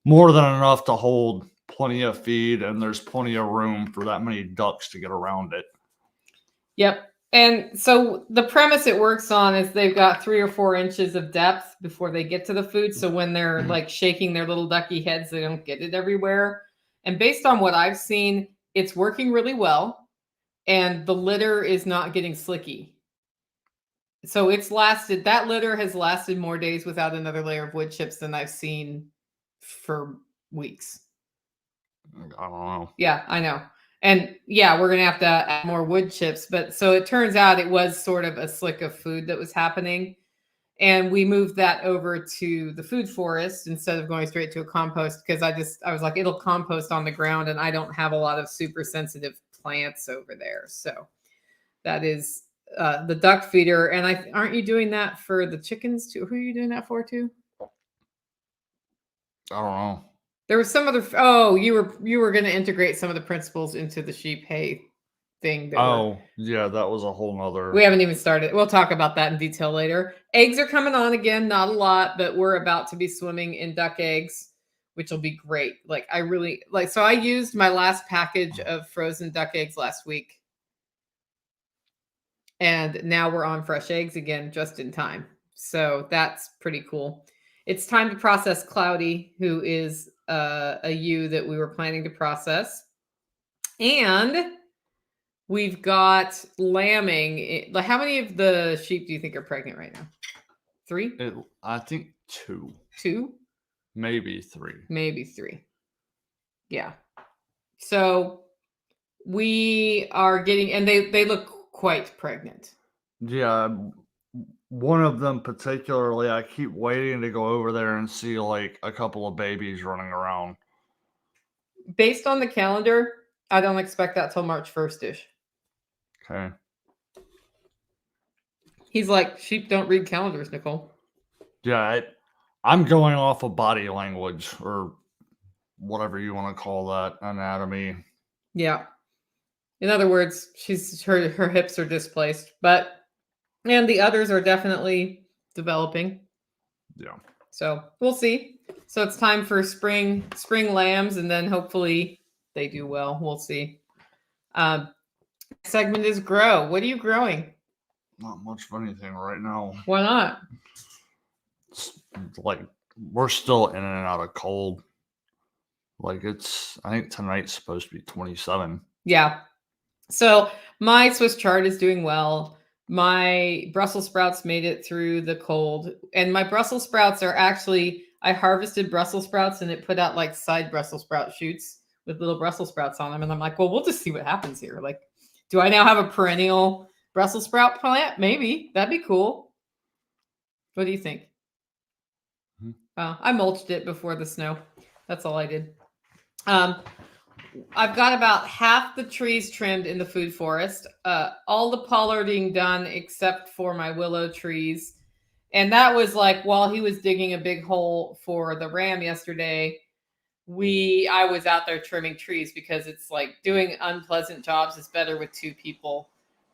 more than enough to hold plenty of feed, and there's plenty of room for that many ducks to get around it. Yep. And so the premise it works on is they've got 3 or 4 inches of depth before they get to the food. So when they're like shaking their little ducky heads, they don't get it everywhere. And based on what I've seen, it's working really well. And the litter is not getting slicky. So that litter has lasted more days without another layer of wood chips than I've seen for weeks. I don't know. Yeah, I know. And yeah, we're going to have to add more wood chips. But so it turns out it was sort of a slick of food that was happening. And we moved that over to the food forest instead of going straight to a compost because I was like, it'll compost on the ground. And I don't have a lot of super sensitive plants over there. So that is the duck feeder. And aren't you doing that for the chickens too? Who are you doing that for too? I don't know. There was some other. You were going to integrate some of the principles into the sheep hay thing. Yeah, that was a whole nother. We haven't even started. We'll talk about that in detail later. Eggs are coming on again, not a lot, but we're about to be swimming in duck eggs, which will be great. Like I really like. So I used my last package of frozen duck eggs last week, and now we're on fresh eggs again, just in time. So that's pretty cool. It's time to process Cloudy, who is a ewe that we were planning to process. And we've got lambing. How many of the sheep do you think are pregnant right now? 3? I think 2. 2? Maybe 3. Maybe 3. Yeah. So we are getting, and they look quite pregnant. Yeah. One of them particularly, I keep waiting to go over there and see like a couple of babies running around. Based on the calendar, I don't expect that till March 1st-ish. Okay. He's like, sheep don't read calendars, Nicole. Yeah, I'm going off of body language or whatever you want to call that, anatomy. Yeah. In other words, her hips are displaced, and the others are definitely developing. Yeah. So we'll see. So it's time for spring lambs, and then hopefully they do well. We'll see. Segment is grow. What are you growing? Not much of anything right now. Why not? It's like we're still in and out of cold. Like I think tonight's supposed to be 27. Yeah. So my Swiss chard is doing well. My Brussels sprouts made it through the cold. And my Brussels sprouts are actually, I harvested Brussels sprouts and it put out like side Brussels sprout shoots with little Brussels sprouts on them. And I'm like, well, we'll just see what happens here. Like, do I now have a perennial Brussels sprout plant? Maybe. That'd be cool. What do you think? I mulched it before the snow. That's all I did. I've got about half the trees trimmed in the food forest. All the pollarding done except for my willow trees. And that was like while he was digging a big hole for the ram yesterday, I was out there trimming trees because it's like doing unpleasant jobs is better with 2 people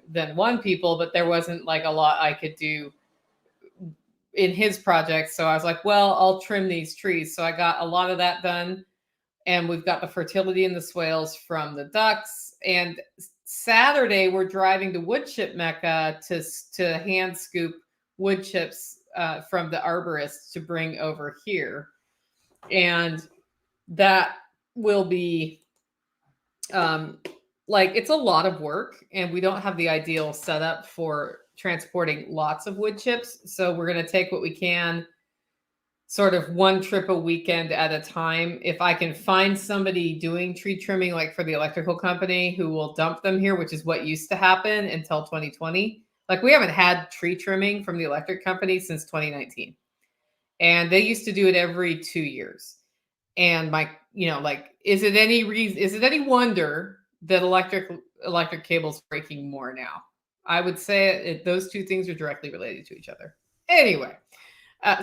than 1 people, but there wasn't like a lot I could do in his project. So I was like, well, I'll trim these trees. So I got a lot of that done. And we've got the fertility in the swales from the ducks. And Saturday, we're driving to wood chip Mecca to hand scoop wood chips from the arborist to bring over here. And that will be like, it's a lot of work, and we don't have the ideal setup for transporting lots of wood chips. So we're going to take what we can, sort of 1 trip a weekend at a time. If I can find somebody doing tree trimming, like for the electrical company, who will dump them here, which is what used to happen until 2020. Like, we haven't had tree trimming from the electric company since 2019. And they used to do it every 2 years. And like, is it any wonder that electric cables breaking more now? I would say those 2 things are directly related to each other. Anyway,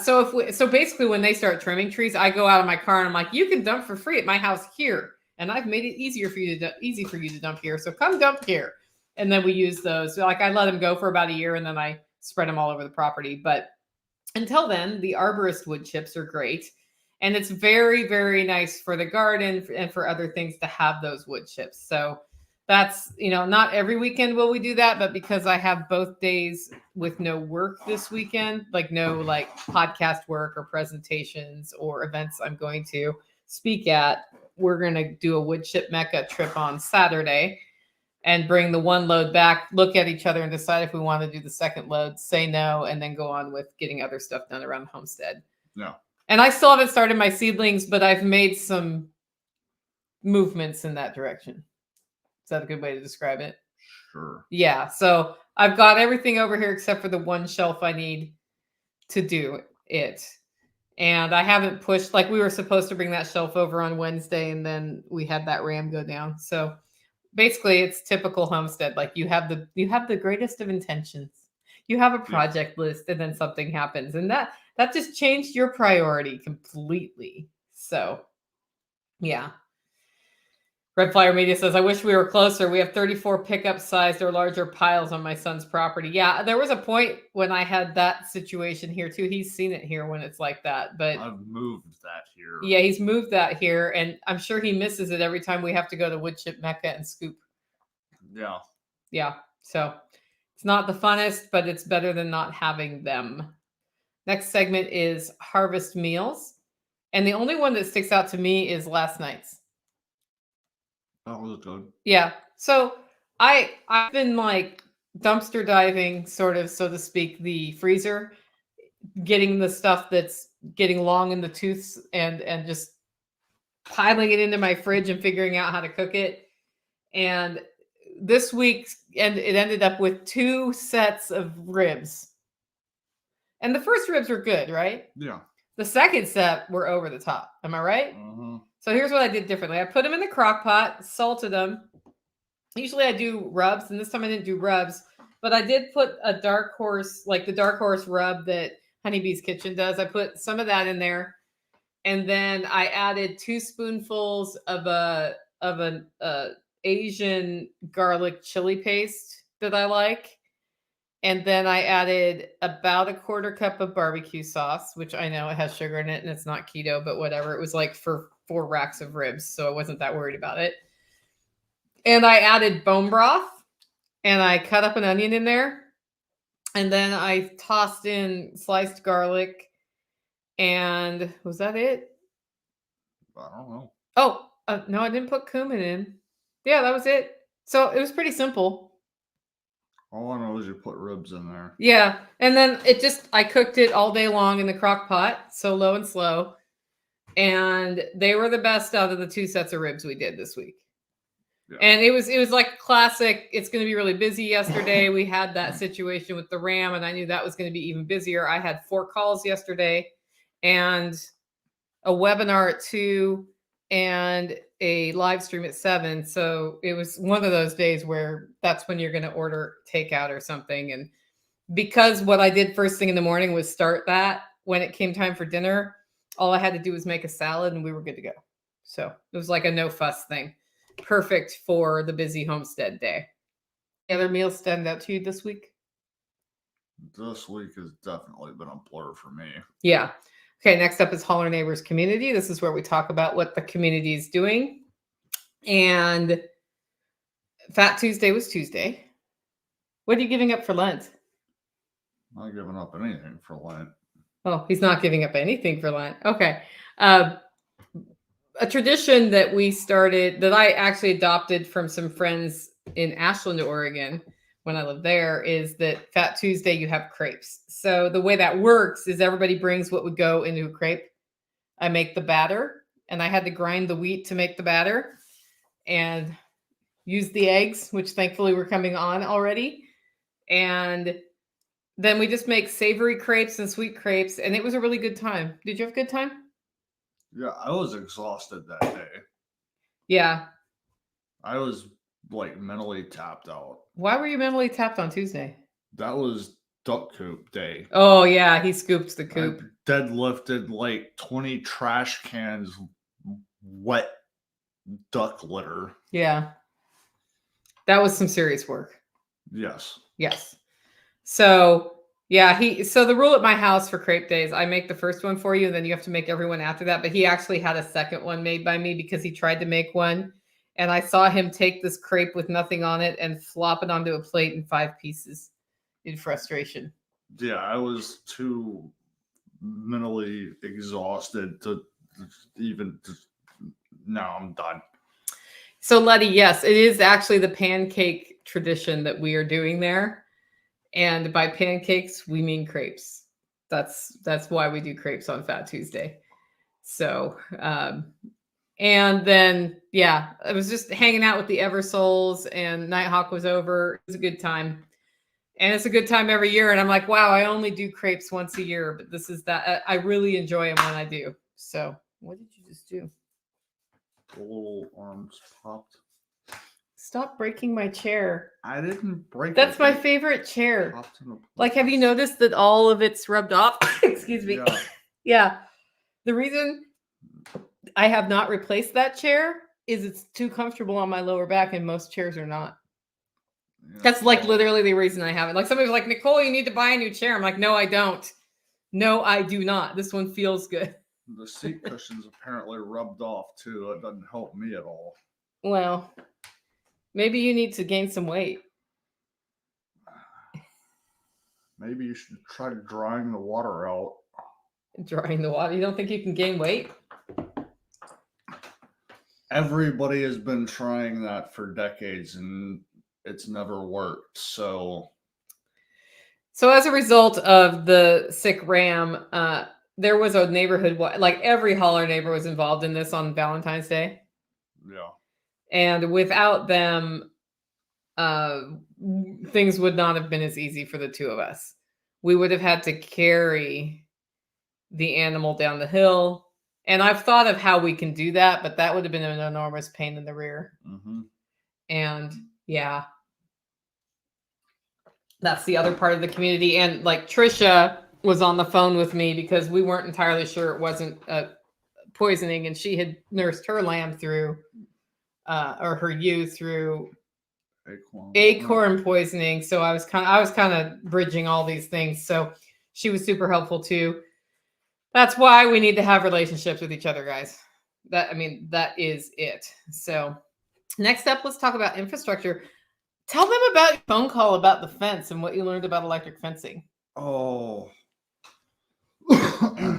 so basically, when they start trimming trees, I go out of my car and I'm like, you can dump for free at my house here, and I've made it easy for you to dump here. So come dump here, and then we use those. Like, I let them go for about a year, and then I spread them all over the property. But until then, the arborist wood chips are great, and it's very, very nice for the garden and for other things to have those wood chips. So that's, not every weekend will we do that, but because I have both days with no work this weekend, like no like podcast work or presentations or events I'm going to speak at, we're going to do a wood chip Mecca trip on Saturday and bring the 1 load back, look at each other and decide if we want to do the second load, say no, and then go on with getting other stuff done around the homestead. Yeah. And I still haven't started my seedlings, but I've made some movements in that direction. Is that a good way to describe it? Sure. Yeah. So I've got everything over here except for the 1 shelf I need to do it. And I haven't pushed, like, we were supposed to bring that shelf over on Wednesday, and then we had that ram go down. So basically it's typical Homestead. Like, you have the greatest of intentions. You have a project list, and then something happens. And that just changed your priority completely. So yeah. Red Flyer Media says, I wish we were closer. We have 34 pickup sized or larger piles on my son's property. Yeah, there was a point when I had that situation here too. He's seen it here when it's like that. But I've moved that here. Yeah, he's moved that here, and I'm sure he misses it every time we have to go to wood chip Mecca and scoop. Yeah. Yeah, so it's not the funnest, but it's better than not having them. Next segment is harvest meals. And the only one that sticks out to me is last night's. That was good. Yeah. So I've been like dumpster diving, sort of, so to speak, the freezer, getting the stuff that's getting long in the tooths and just piling it into my fridge and figuring out how to cook it. And this week, and it ended up with 2 sets of ribs. And the first ribs were good, right? Yeah. The second set were over the top. Am I right? Uh-huh. So here's what I did differently. I put them in the crock pot, salted them. Usually I do rubs, and this time I didn't do rubs, but I did put a dark horse, like the dark horse rub that Honeybee's Kitchen does. I put some of that in there, and then I added 2 spoonfuls of an Asian garlic chili paste that I like. And then I added about a 1/4 cup of barbecue sauce, which I know it has sugar in it and it's not keto, but whatever. It was like for 4 racks of ribs, so I wasn't that worried about it. And I added bone broth, and I cut up an onion in there, And then I tossed in sliced garlic. And was that it? I don't know. Oh, no, I didn't put cumin in. Yeah, that was it. So it was pretty simple. All I know is you put ribs in there. Yeah. And then I cooked it all day long in the crock pot, so low and slow. And they were the best out of the 2 sets of ribs we did this week. Yeah. And it was like classic. It's going to be really busy. Yesterday we had that situation with the ram, and I knew that was going to be even busier. I had 4 calls yesterday and a webinar at 2 and a live stream at 7. So it was one of those days where that's when you're going to order takeout or something. And because what I did first thing in the morning was start that, when it came time for dinner, all I had to do was make a salad and we were good to go. So it was like a no fuss thing. Perfect for the busy homestead day. Any other meals stand out to you this week? This week has definitely been a blur for me. Yeah. Okay, next up is Holler Neighbors Community. This is where we talk about what the community is doing. And Fat Tuesday was Tuesday. What are you giving up for Lent? Not giving up anything for Lent. Oh, he's not giving up anything for Lent. Okay. A tradition that we started, that I actually adopted from some friends in Ashland, Oregon, when I lived there, is that Fat Tuesday you have crepes. So the way that works is everybody brings what would go into a crepe. I make the batter, and I had to grind the wheat to make the batter and use the eggs, which thankfully were coming on already. And then we just make savory crepes and sweet crepes, and it was a really good time. Did you have a good time? Yeah, I was exhausted that day. Yeah. I was like mentally tapped out. Why were you mentally tapped on Tuesday? That was duck coop day. Oh, yeah, he scooped the coop. I deadlifted like 20 trash cans wet duck litter. Yeah. That was some serious work. Yes. Yes. So, yeah, so the rule at my house for crepe days, I make the first one for you, and then you have to make everyone after that. But he actually had a second one made by me because he tried to make one. And I saw him take this crepe with nothing on it and flop it onto a plate in 5 pieces in frustration. Yeah, I was too mentally exhausted to even. No, I'm done. So, Letty, yes, it is actually the pancake tradition that we are doing there. And by pancakes, we mean crepes. That's why we do crepes on Fat Tuesday. So, and then, yeah, I was just hanging out with the Eversoles, and Nighthawk was over. It was a good time. And it's a good time every year. And I'm like, wow, I only do crepes once a year, but this is that. I really enjoy them when I do. So what did you just do? The little arms popped. Stop breaking my chair. I didn't break it. That's my favorite chair. Like, have you noticed that all of it's rubbed off? Excuse me. Yeah. Yeah. The reason I have not replaced that chair is it's too comfortable on my lower back, and most chairs are not. Yeah, that's like literally the reason I haven't. Like, somebody's like, Nicole, you need to buy a new chair. I'm like, no, I don't. No, I do not. This one feels good. The seat cushion's apparently rubbed off too. It doesn't help me at all. Well, maybe you need to gain some weight. Maybe you should try drying the water out. Drying the water? You don't think you can gain weight? Everybody has been trying that for decades, and it's never worked. So as a result of the sick ram, there was a neighborhood, like every Holler neighbor was involved in this on Valentine's Day. Yeah. And without them, things would not have been as easy for the two of us. We would have had to carry the animal down the hill. And I've thought of how we can do that, but that would have been an enormous pain in the rear. Mm-hmm. And yeah, that's the other part of the community. And like Trisha was on the phone with me because we weren't entirely sure it wasn't poisoning, and she had nursed her lamb through, or her ewe through acorn poisoning. So I was kind of bridging all these things. So she was super helpful too. That's why we need to have relationships with each other, guys. That is it. So next up, let's talk about infrastructure. Tell them about your phone call about the fence and what you learned about electric fencing. Oh.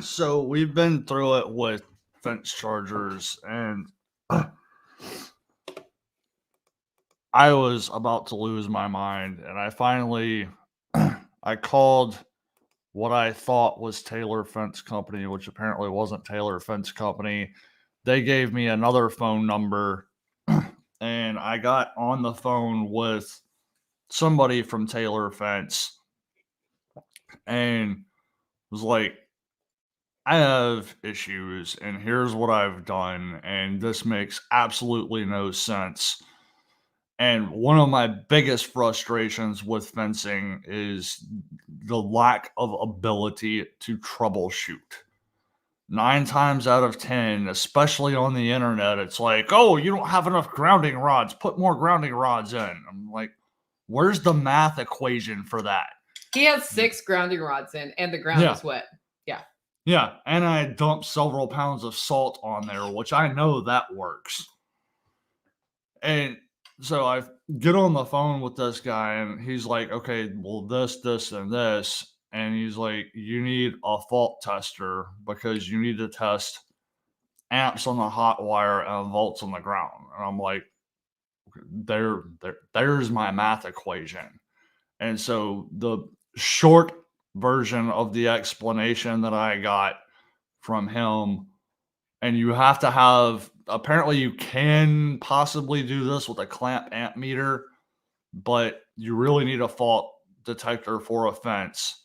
So we've been through it with fence chargers, and I was about to lose my mind, and I finally I called what I thought was Taylor Fence Company, which apparently wasn't Taylor Fence Company. They gave me another phone number, and I got on the phone with somebody from Taylor Fence and was like, I have issues, and here's what I've done, and this makes absolutely no sense. And one of my biggest frustrations with fencing is the lack of ability to troubleshoot. 9 times out of 10, especially on the internet, it's like, oh, you don't have enough grounding rods. Put more grounding rods in. I'm like, where's the math equation for that? He has 6 grounding rods in, and the ground is wet. Yeah. Yeah. And I dumped several pounds of salt on there, which I know that works. And so I get on the phone with this guy, and he's like, okay, well, this, and this. And he's like, you need a fault tester because you need to test amps on the hot wire and volts on the ground. And I'm like, there's my math equation. And so the short version of the explanation that I got from him, and you have to have, apparently you can possibly do this with a clamp amp meter, but you really need a fault detector for a fence.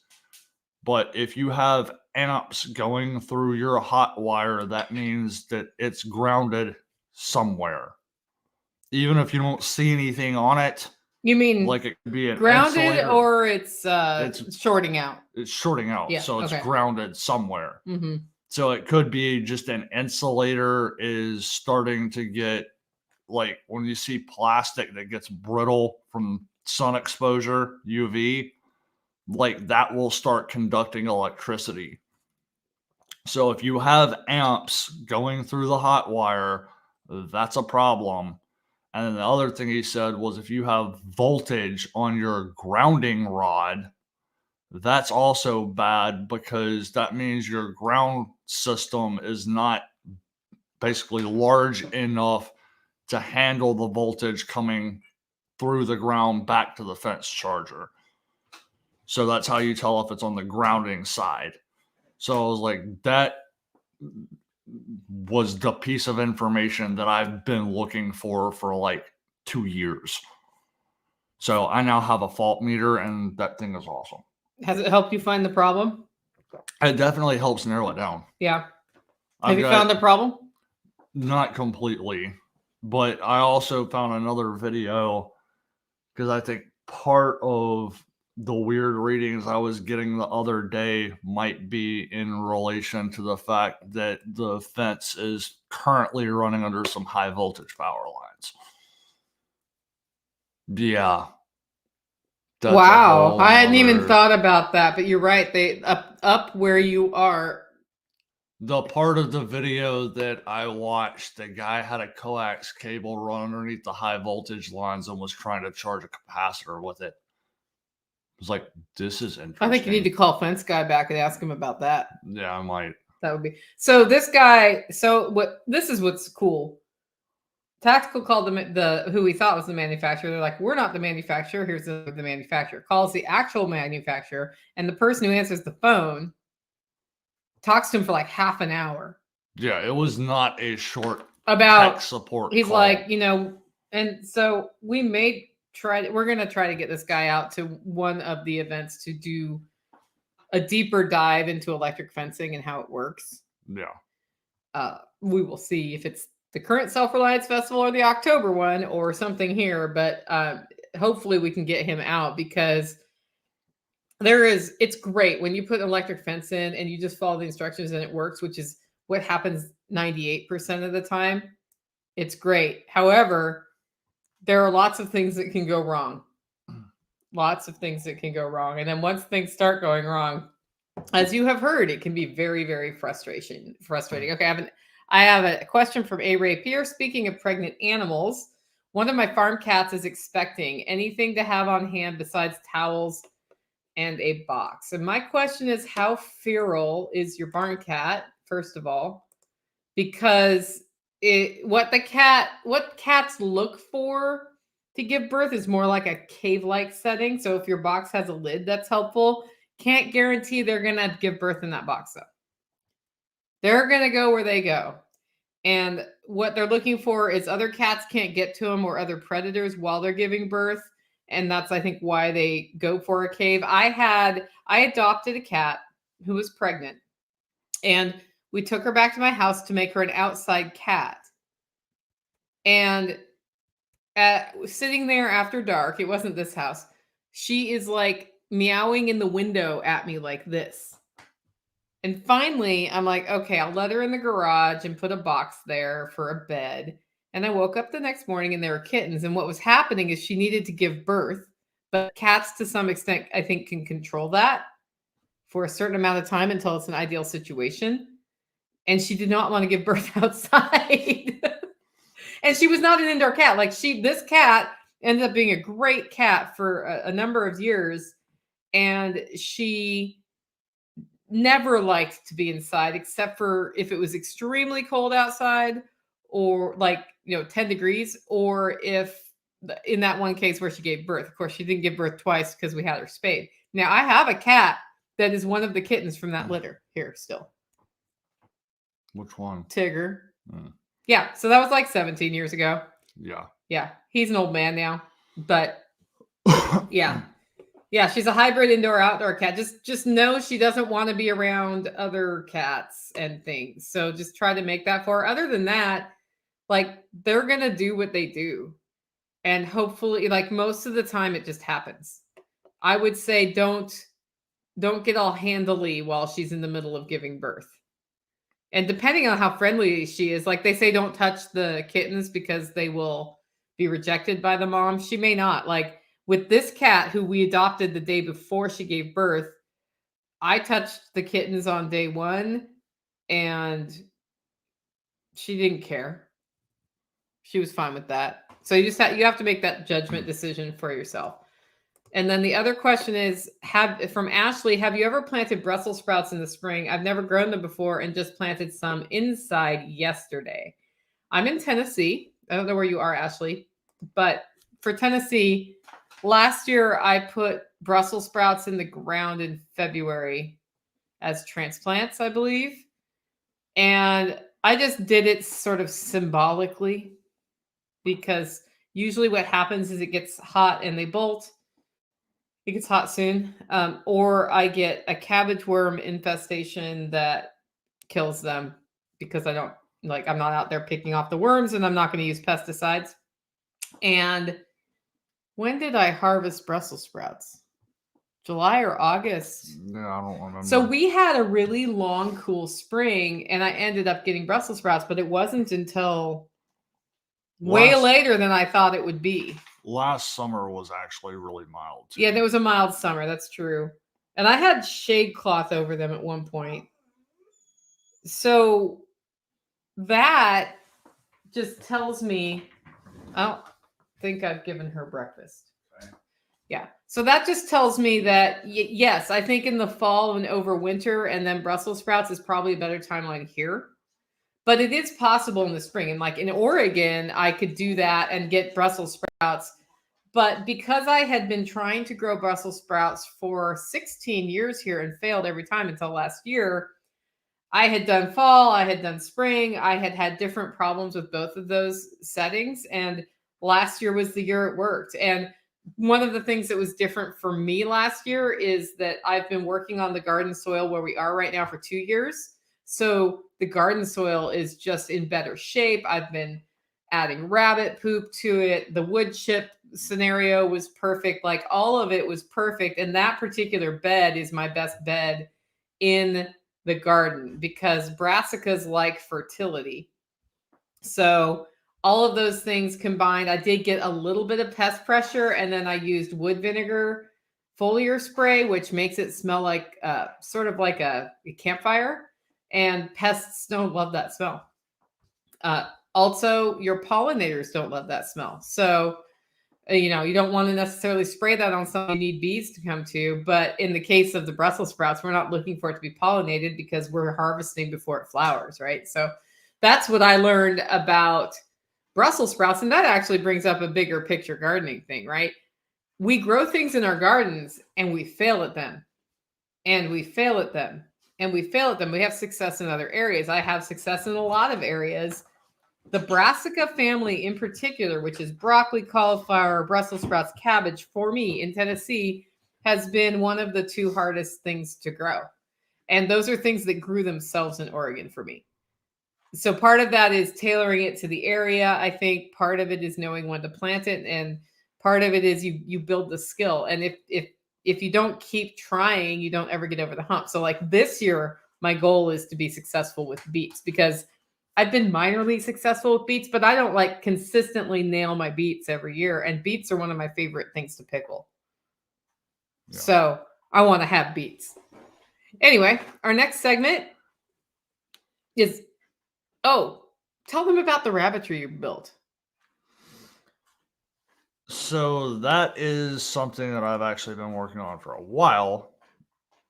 But if you have amps going through your hot wire, that means that it's grounded somewhere. Even if you don't see anything on it, You mean like it could be an grounded insulator, or it's shorting out? It's shorting out, Yeah, so it's okay. grounded somewhere. Mm-hmm. So it could be just an insulator is starting to get, like when you see plastic that gets brittle from sun exposure, UV, like that will start conducting electricity. So if you have amps going through the hot wire, that's a problem. And then the other thing he said was if you have voltage on your grounding rod, that's also bad because that means your ground system is not basically large enough to handle the voltage coming through the ground back to the fence charger. So that's how you tell if it's on the grounding side. So I was like, that was the piece of information that I've been looking for like 2 years. So I now have a fault meter, and that thing is awesome. Has it helped you find the problem? It definitely helps narrow it down. Yeah. Have you found the problem? Not completely, but I also found another video because I think part of the weird readings I was getting the other day might be in relation to the fact that the fence is currently running under some high voltage power lines. Yeah. Wow. I hadn't even thought about that, but you're right. They up where you are. The part of the video that I watched, the guy had a coax cable run underneath the high voltage lines and was trying to charge a capacitor with it. It was like, this is interesting. I think you need to call Fence Guy back and ask him about that. Yeah, I might. That would be. So this guy, this is what's cool. Tactical called the who we thought was the manufacturer. They're like, we're not the manufacturer. Here's the manufacturer. Calls the actual manufacturer, and the person who answers the phone talks to him for like half an hour. Yeah, it was not a short about tech support. He's call. like, and so we're going to try to get this guy out to one of the events to do a deeper dive into electric fencing and how it works. Yeah. We will see if it's the current Self-Reliance Festival or the October one or something here, but hopefully we can get him out because it's great when you put an electric fence in and you just follow the instructions and it works, which is what happens 98% of the time. It's great. However, there are lots of things that can go wrong. Lots of things that can go wrong. And then once things start going wrong, as you have heard, it can be very, very frustrating. Okay, I have a question from A. Ray Pierce. Speaking of pregnant animals, One of my farm cats is expecting anything to have on hand besides towels and a box. And my question is, how feral is your barn cat, first of all? Because what cats look for to give birth is more like a cave-like setting. So if your box has a lid, that's helpful. Can't guarantee they're gonna give birth in that box though. They're gonna go where they go. And what they're looking for is other cats can't get to them or other predators while they're giving birth. And that's, I think, why they go for a cave. I adopted a cat who was pregnant, and we took her back to my house to make her an outside cat. And sitting there after dark, it wasn't this house, she is like meowing in the window at me like this. And finally, I'm like, okay, I'll let her in the garage and put a box there for a bed. And I woke up the next morning and there were kittens. And what was happening is she needed to give birth. But cats, to some extent, I think, can control that for a certain amount of time until it's an ideal situation. And she did not want to give birth outside. And she was not an indoor cat. Like this cat ended up being a great cat for a number of years. And she never liked to be inside except for if it was extremely cold outside or 10 degrees, or if in that one case where she gave birth. Of course, she didn't give birth twice because we had her spayed. Now I have a cat that is one of the kittens from that litter here still. Which one? Tigger. Yeah, so that was like 17 years ago. Yeah, he's an old man now, but yeah, she's a hybrid indoor-outdoor cat. Just know she doesn't want to be around other cats and things. So just try to make that for her. Other than that, like, they're going to do what they do. And hopefully, like, most of the time it just happens. I would say don't get all handily while she's in the middle of giving birth. And depending on how friendly she is, like they say, don't touch the kittens because they will be rejected by the mom. She may not. Like, with this cat who we adopted the day before she gave birth, I touched the kittens on day one and she didn't care. She was fine with that. So you have to make that judgment decision for yourself. And then the other question is, from Ashley, have you ever planted Brussels sprouts in the spring? I've never grown them before and just planted some inside yesterday. I'm in Tennessee. I don't know where you are, Ashley, but for Tennessee, last year, I put Brussels sprouts in the ground in February as transplants, I believe. And I just did it sort of symbolically because usually what happens is it gets hot and they bolt. It gets hot soon. Or I get a cabbage worm infestation that kills them because I'm not out there picking off the worms and I'm not going to use pesticides. And when did I harvest Brussels sprouts? July or August? Yeah, I don't remember. So we had a really long, cool spring, and I ended up getting Brussels sprouts, but it wasn't until way later than I thought it would be. Last summer was actually really mild, too. Yeah, there was a mild summer. That's true. And I had shade cloth over them at one point. So that just tells me, I don't think I've given her breakfast. Yeah. So that just tells me that, yes, I think in the fall and over winter, and then Brussels sprouts is probably a better timeline here. But it is possible in the spring. And like in Oregon, I could do that and get Brussels sprouts. But because I had been trying to grow Brussels sprouts for 16 years here and failed every time until last year, I had done fall, I had done spring, I had had different problems with both of those settings. And last year was the year it worked. And one of the things that was different for me last year is that I've been working on the garden soil where we are right now for 2 years. So the garden soil is just in better shape. I've been adding rabbit poop to it. The wood chip scenario was perfect. Like, all of it was perfect. And that particular bed is my best bed in the garden because brassicas like fertility. So all of those things combined, I did get a little bit of pest pressure, and then I used wood vinegar foliar spray, which makes it smell like sort of like a campfire, and pests don't love that smell. Also, your pollinators don't love that smell. So, you know, you don't want to necessarily spray that on something you need bees to come to. But in the case of the Brussels sprouts, we're not looking for it to be pollinated because we're harvesting before it flowers, right? So that's what I learned about Brussels sprouts. And that actually brings up a bigger picture gardening thing, right? We grow things in our gardens and we fail at them. And we fail at them. And we fail at them. We have success in other areas. I have success in a lot of areas. The brassica family in particular, which is broccoli, cauliflower, Brussels sprouts, cabbage, for me in Tennessee, has been one of the two hardest things to grow. And those are things that grew themselves in Oregon for me. So part of that is tailoring it to the area. I think part of it is knowing when to plant it, and part of it is you build the skill. And if you don't keep trying, you don't ever get over the hump. So like this year, my goal is to be successful with beets, because I've been minorly successful with beets, but I don't like consistently nail my beets every year. And beets are one of my favorite things to pickle. Yeah. So I want to have beets. Anyway, our next segment is, tell them about the rabbitry you built. So that is something that I've actually been working on for a while.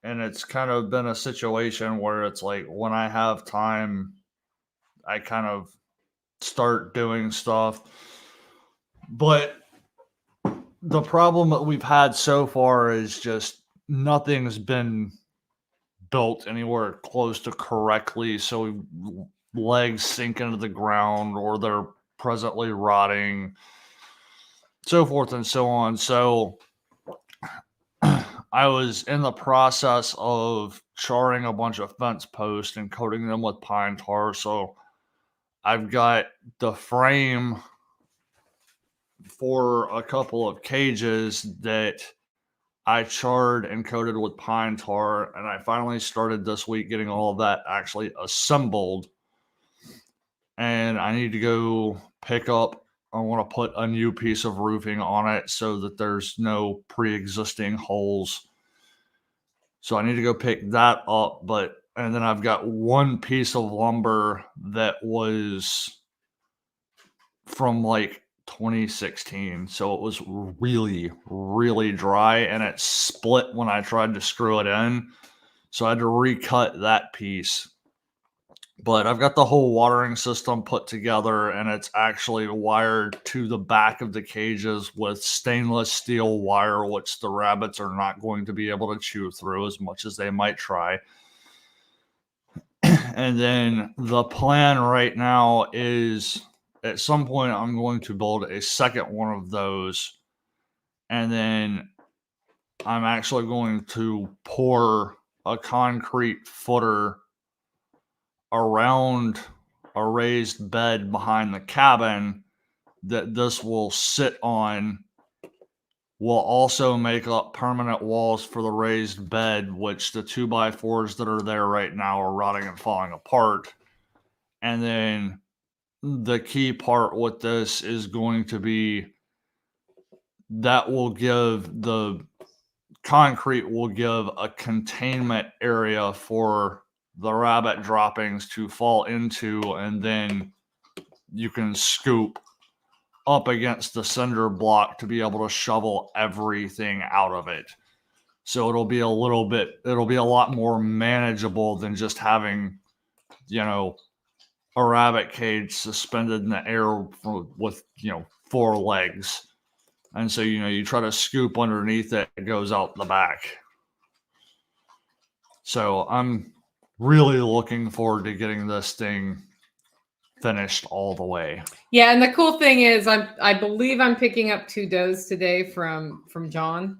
And it's kind of been a situation where it's like when I have time, I kind of start doing stuff. But the problem that we've had so far is just nothing's been built anywhere close to correctly. So legs sink into the ground or they're presently rotting, so forth and so on. So I was in the process of charring a bunch of fence posts and coating them with pine tar. So I've got the frame for a couple of cages that I charred and coated with pine tar, and I finally started this week getting all of that actually assembled. And I need to go pick up, I want to put a new piece of roofing on it so that there's no pre-existing holes. So I need to go pick that up, and then I've got one piece of lumber that was from like 2016. So it was really, really dry and it split when I tried to screw it in. So I had to recut that piece. But I've got the whole watering system put together and it's actually wired to the back of the cages with stainless steel wire, which the rabbits are not going to be able to chew through as much as they might try. And then the plan right now is at some point I'm going to build a second one of those. And then I'm actually going to pour a concrete footer around a raised bed behind the cabin that this will sit on. Will also make up permanent walls for the raised bed, which the 2x4s that are there right now are rotting and falling apart. And then the key part with this is going to be that will give the concrete will give a containment area for the rabbit droppings to fall into, and then you can scoop up against the cinder block to be able to shovel everything out of it. So it'll be a lot more manageable than just having, a rabbit cage suspended in the air with 4 legs. And so, you try to scoop underneath it, it goes out the back. So I'm really looking forward to getting this thing finished all the way. Yeah, and the cool thing is I believe I'm picking up 2 does today from John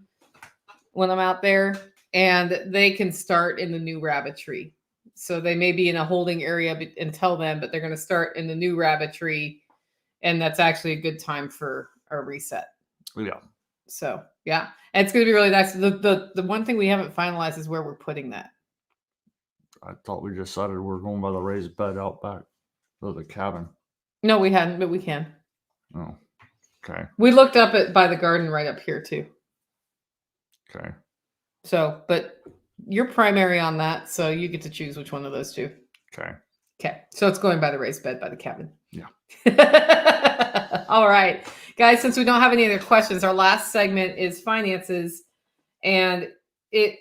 when I'm out there, and they can start in the new rabbitry. So they may be in a holding area until then, but they're going to start in the new rabbitry, and that's actually a good time for a reset. Yeah. So yeah, and it's going to be really nice. The one thing we haven't finalized is where we're putting that. I thought we decided we're going by the raised bed out back of the cabin. No, we hadn't, but we can. Oh, okay. We looked up by the garden right up here too. Okay. So, but you're primary on that, so you get to choose which one of those 2. Okay. Okay. So it's going by the raised bed by the cabin. Yeah. All right, guys, since we don't have any other questions, our last segment is finances, and it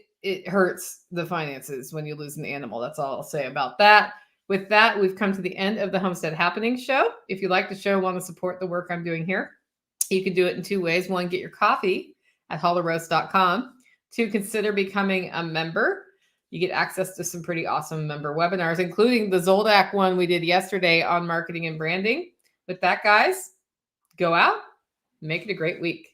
hurts the finances when you lose an animal. That's all I'll say about that. With that, we've come to the end of the Homestead Happening show. If you like the show, want to support the work I'm doing here, you can do it in two ways. One, get your coffee at hollowroast.com. Two, consider becoming a member. You get access to some pretty awesome member webinars, including the Zoldak one we did yesterday on marketing and branding. With that, guys, go out, make it a great week.